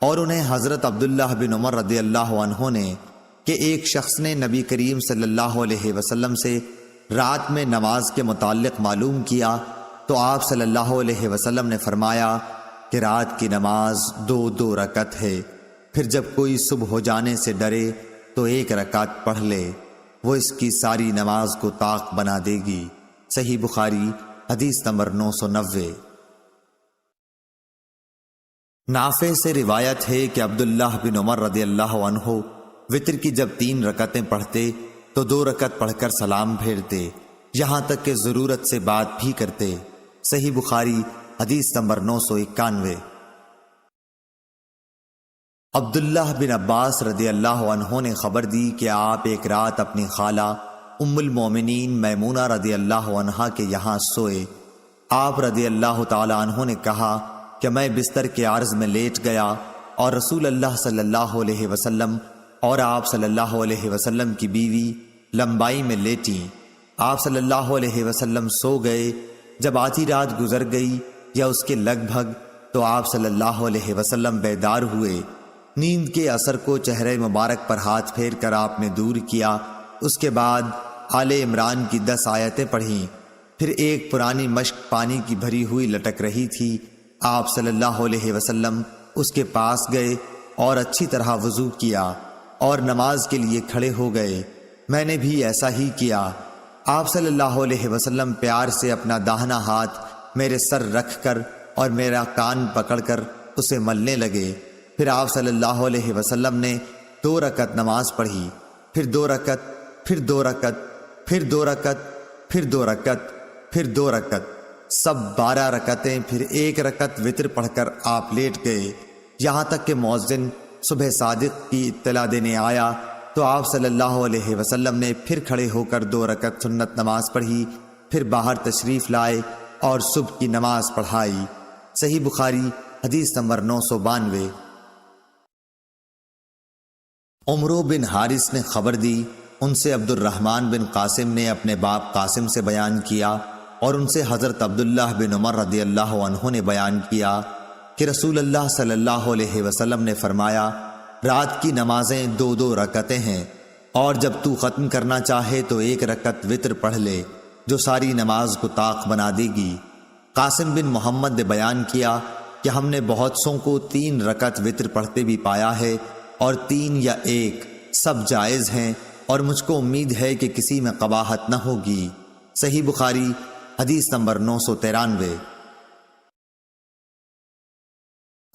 Speaker 1: اور انہیں حضرت عبداللہ بن عمر رضی اللہ عنہ نے کہ ایک شخص نے نبی کریم صلی اللہ علیہ وسلم سے رات میں نماز کے متعلق معلوم کیا تو آپ صلی اللہ علیہ وسلم نے فرمایا کہ رات کی نماز 2 رکعت ہے، پھر جب کوئی صبح ہو جانے سے ڈرے تو 1 رکعت پڑھ لے، وہ اس کی ساری نماز کو طاق بنا دے گی۔ صحیح بخاری حدیث نمبر 990۔ نافع سے روایت ہے کہ عبداللہ بن عمر رضی اللہ عنہ وتر کی جب 3 رکعتیں پڑھتے تو 2 رکعت پڑھ کر سلام پھیرتے، یہاں تک کہ ضرورت سے بات بھی کرتے۔ صحیح بخاری حدیث نمبر 991۔ عبداللہ بن عباس رضی اللہ عنہ نے خبر دی کہ آپ ایک رات اپنی خالہ ام المومنین میمونہ رضی اللہ عنہا کے یہاں سوئے۔ آپ رضی اللہ تعالی عنہ نے کہا کہ میں بستر کے عرض میں لیٹ گیا اور رسول اللہ صلی اللہ علیہ وسلم اور آپ صلی اللہ علیہ وسلم کی بیوی لمبائی میں لیٹیں۔ آپ صلی اللہ علیہ وسلم سو گئے۔ جب آدھی رات گزر گئی یا اس کے لگ بھگ تو آپ صلی اللہ علیہ وسلم بیدار ہوئے۔ نیند کے اثر کو چہرے مبارک پر ہاتھ پھیر کر آپ نے دور کیا۔ اس کے بعد آل عمران کی 10 آیتیں پڑھیں۔ پھر ایک پرانی مشک پانی کی بھری ہوئی لٹک رہی تھی۔ آپ صلی اللہ علیہ وسلم اس کے پاس گئے اور اچھی طرح وضو کیا اور نماز کے لیے کھڑے ہو گئے۔ میں نے بھی ایسا ہی کیا۔ آپ صلی اللہ علیہ وسلم پیار سے اپنا داہنا ہاتھ میرے سر رکھ کر اور میرا کان پکڑ کر اسے ملنے لگے۔ پھر آپ صلی اللہ علیہ وسلم نے 2 رکعت نماز پڑھی، پھر 2 رکعت، پھر 2 رکعت، پھر 2 رکعت، پھر 2 رکعت، پھر 2 رکعت، سب 12 رکعتیں، پھر 1 رکعت وتر پڑھ کر آپ لیٹ گئے، یہاں تک کہ مؤذن صبح صادق کی اطلاع دینے آیا تو آپ صلی اللہ علیہ وسلم نے پھر کھڑے ہو کر 2 رکعت سنت نماز پڑھی، پھر باہر تشریف لائے اور صبح کی نماز پڑھائی۔ صحیح بخاری حدیث نمبر 992۔ عمرو بن حارث نے خبر دی، ان سے عبد الرحمن بن قاسم نے اپنے باپ قاسم سے بیان کیا اور ان سے حضرت عبداللہ بن عمر رضی اللہ عنہ نے بیان کیا کہ رسول اللہ صلی اللہ علیہ وسلم نے فرمایا رات کی نمازیں 2 رکعتیں ہیں اور جب تو ختم کرنا چاہے تو 1 رکعت وتر پڑھ لے جو ساری نماز کو طاق بنا دے گی۔ قاسم بن محمد نے بیان کیا کہ ہم نے بہت سوں کو 3 رکعت وتر پڑھتے بھی پایا ہے اور 3 یا 1 سب جائز ہیں اور مجھ کو امید ہے کہ کسی میں قباحت نہ ہوگی۔ صحیح بخاری حدیث نمبر 993۔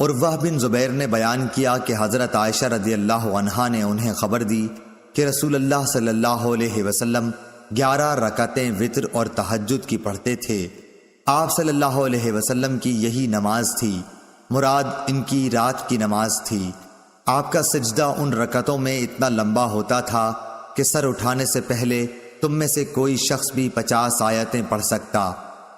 Speaker 1: عروہ بن زبیر نے بیان کیا کہ حضرت عائشہ رضی اللہ عنہا نے انہیں خبر دی کہ رسول اللہ صلی اللہ علیہ وسلم 11 رکعتیں وتر اور تہجد کی پڑھتے تھے۔ آپ صلی اللہ علیہ وسلم کی یہی نماز تھی، مراد ان کی رات کی نماز تھی۔ آپ کا سجدہ ان رکعتوں میں اتنا لمبا ہوتا تھا کہ سر اٹھانے سے پہلے تم میں سے کوئی شخص بھی 50 آیتیں پڑھ سکتا،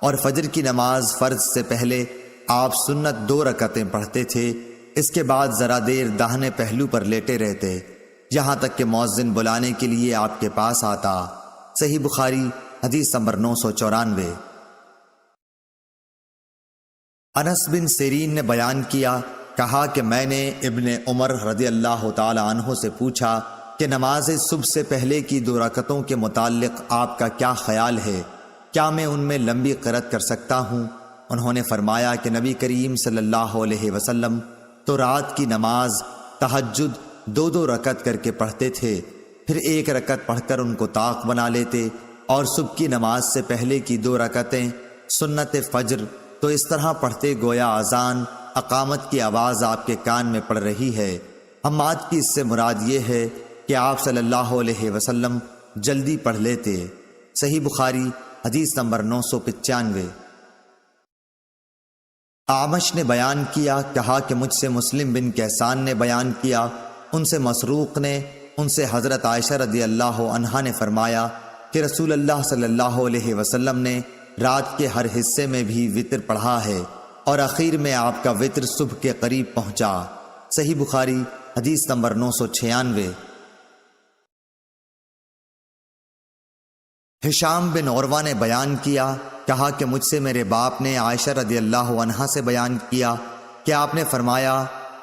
Speaker 1: اور فجر کی نماز فرض سے پہلے آپ سنت 2 رکعتیں پڑھتے تھے۔ اس کے بعد ذرا دیر داہنے پہلو پر لیٹے رہتے یہاں تک کہ مؤذن بلانے کے لیے آپ کے پاس آتا۔ صحیح بخاری حدیث نمبر 994۔ انس بن سیرین نے بیان کیا، کہا کہ میں نے ابن عمر رضی اللہ تعالی عنہ سے پوچھا کہ نماز صبح سے پہلے کی 2 رکعتوں کے متعلق آپ کا کیا خیال ہے، کیا میں ان میں لمبی قرأت کر سکتا ہوں؟ انہوں نے فرمایا کہ نبی کریم صلی اللہ علیہ وسلم تو رات کی نماز تہجد 2 رکعت کر کے پڑھتے تھے، پھر 1 رکعت پڑھ کر ان کو طاق بنا لیتے، اور صبح کی نماز سے پہلے کی 2 رکعتیں سنت فجر تو اس طرح پڑھتے گویا اذان اقامت کی آواز آپ کے کان میں پڑ رہی ہے۔ حماد کی اس سے مراد یہ ہے کہ آپ صلی اللہ علیہ وسلم جلدی پڑھ لیتے۔ صحیح بخاری حدیث نمبر 995۔ اعمش نے بیان کیا، کہا کہ مجھ سے مسلم بن کیسان نے بیان کیا، ان سے مسروق نے، ان سے حضرت عائشہ رضی اللہ عنہا نے فرمایا کہ رسول اللہ صلی اللہ علیہ وسلم نے رات کے ہر حصے میں بھی وطر پڑھا ہے، اور اخیر میں آپ کا وطر صبح کے قریب پہنچا۔ صحیح بخاری حدیث نمبر 996۔ ہشام بن عروہ نے بیان کیا، کہا کہ مجھ سے میرے باپ نے عائشہ رضی اللہ عنہا سے بیان کیا کہ آپ نے فرمایا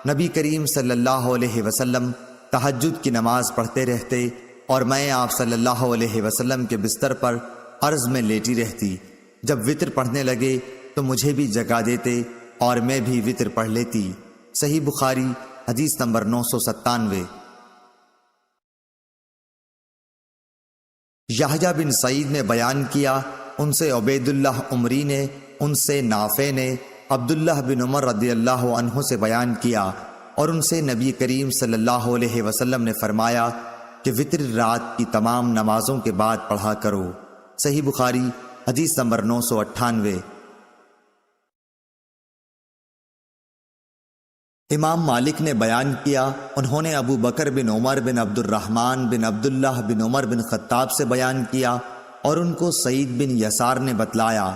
Speaker 1: نبی کریم صلی اللہ علیہ وسلم تہجد کی نماز پڑھتے رہتے اور میں آپ صلی اللہ علیہ وسلم کے بستر پر عرض میں لیٹی رہتی، جب وطر پڑھنے لگے تو مجھے بھی جگا دیتے اور میں بھی وطر پڑھ لیتی۔ صحیح بخاری حدیث نمبر 997۔ یحییٰ بن سعید نے بیان کیا، ان سے عبید اللہ عمری نے، ان سے نافع نے عبداللہ بن عمر رضی اللہ عنہ سے بیان کیا، اور ان سے نبی کریم صلی اللہ علیہ وسلم نے فرمایا کہ وطر رات کی تمام نمازوں کے بعد پڑھا کرو۔ صحیح بخاری حدیث نمبر 998۔ امام مالک نے بیان کیا، انہوں نے ابو بکر بن عمر بن عبد الرحمن بن عبداللہ بن عمر بن خطاب سے بیان کیا، اور ان کو سعید بن یسار نے بتلایا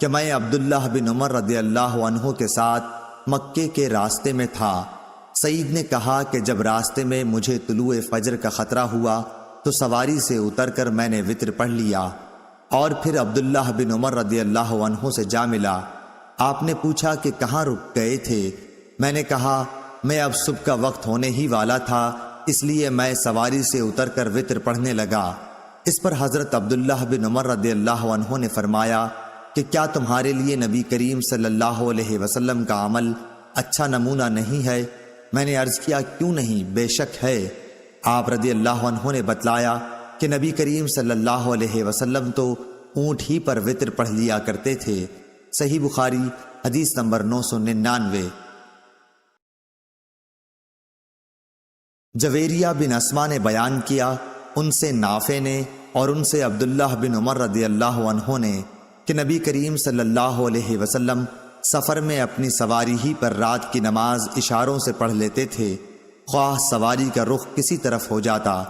Speaker 1: کہ میں عبداللہ بن عمر رضی اللہ عنہ کے ساتھ مکے کے راستے میں تھا۔ سعید نے کہا کہ جب راستے میں مجھے طلوع فجر کا خطرہ ہوا تو سواری سے اتر کر میں نے وطر پڑھ لیا، اور پھر عبداللہ بن عمر رضی اللہ عنہ سے جا ملا۔ آپ نے پوچھا کہ کہاں رک گئے تھے؟ میں نے کہا میں اب صبح کا وقت ہونے ہی والا تھا، اس لیے میں سواری سے اتر کر وطر پڑھنے لگا۔ اس پر حضرت عبداللہ بن عمر رضی اللہ عنہ نے فرمایا کہ کیا تمہارے لیے نبی کریم صلی اللہ علیہ وسلم کا عمل اچھا نمونہ نہیں ہے؟ میں نے عرض کیا کیوں نہیں، بے شک ہے۔ آپ رضی اللہ عنہ نے بتلایا کہ نبی کریم صلی اللہ علیہ وسلم تو اونٹ ہی پر وطر پڑھ لیا کرتے تھے۔ صحیح بخاری حدیث نمبر 999۔ جویریہ بن اسما نے بیان کیا، ان سے نافع نے اور ان سے عبداللہ بن عمر رضی اللہ عنہ نے کہ نبی کریم صلی اللہ علیہ وسلم سفر میں اپنی سواری ہی پر رات کی نماز اشاروں سے پڑھ لیتے تھے، خواہ سواری کا رخ کسی طرف ہو جاتا،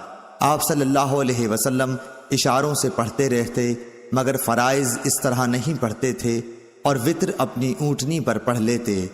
Speaker 1: آپ صلی اللہ علیہ وسلم اشاروں سے پڑھتے رہتے، مگر فرائض اس طرح نہیں پڑھتے تھے، اور وطر اپنی اونٹنی پر پڑھ لیتے۔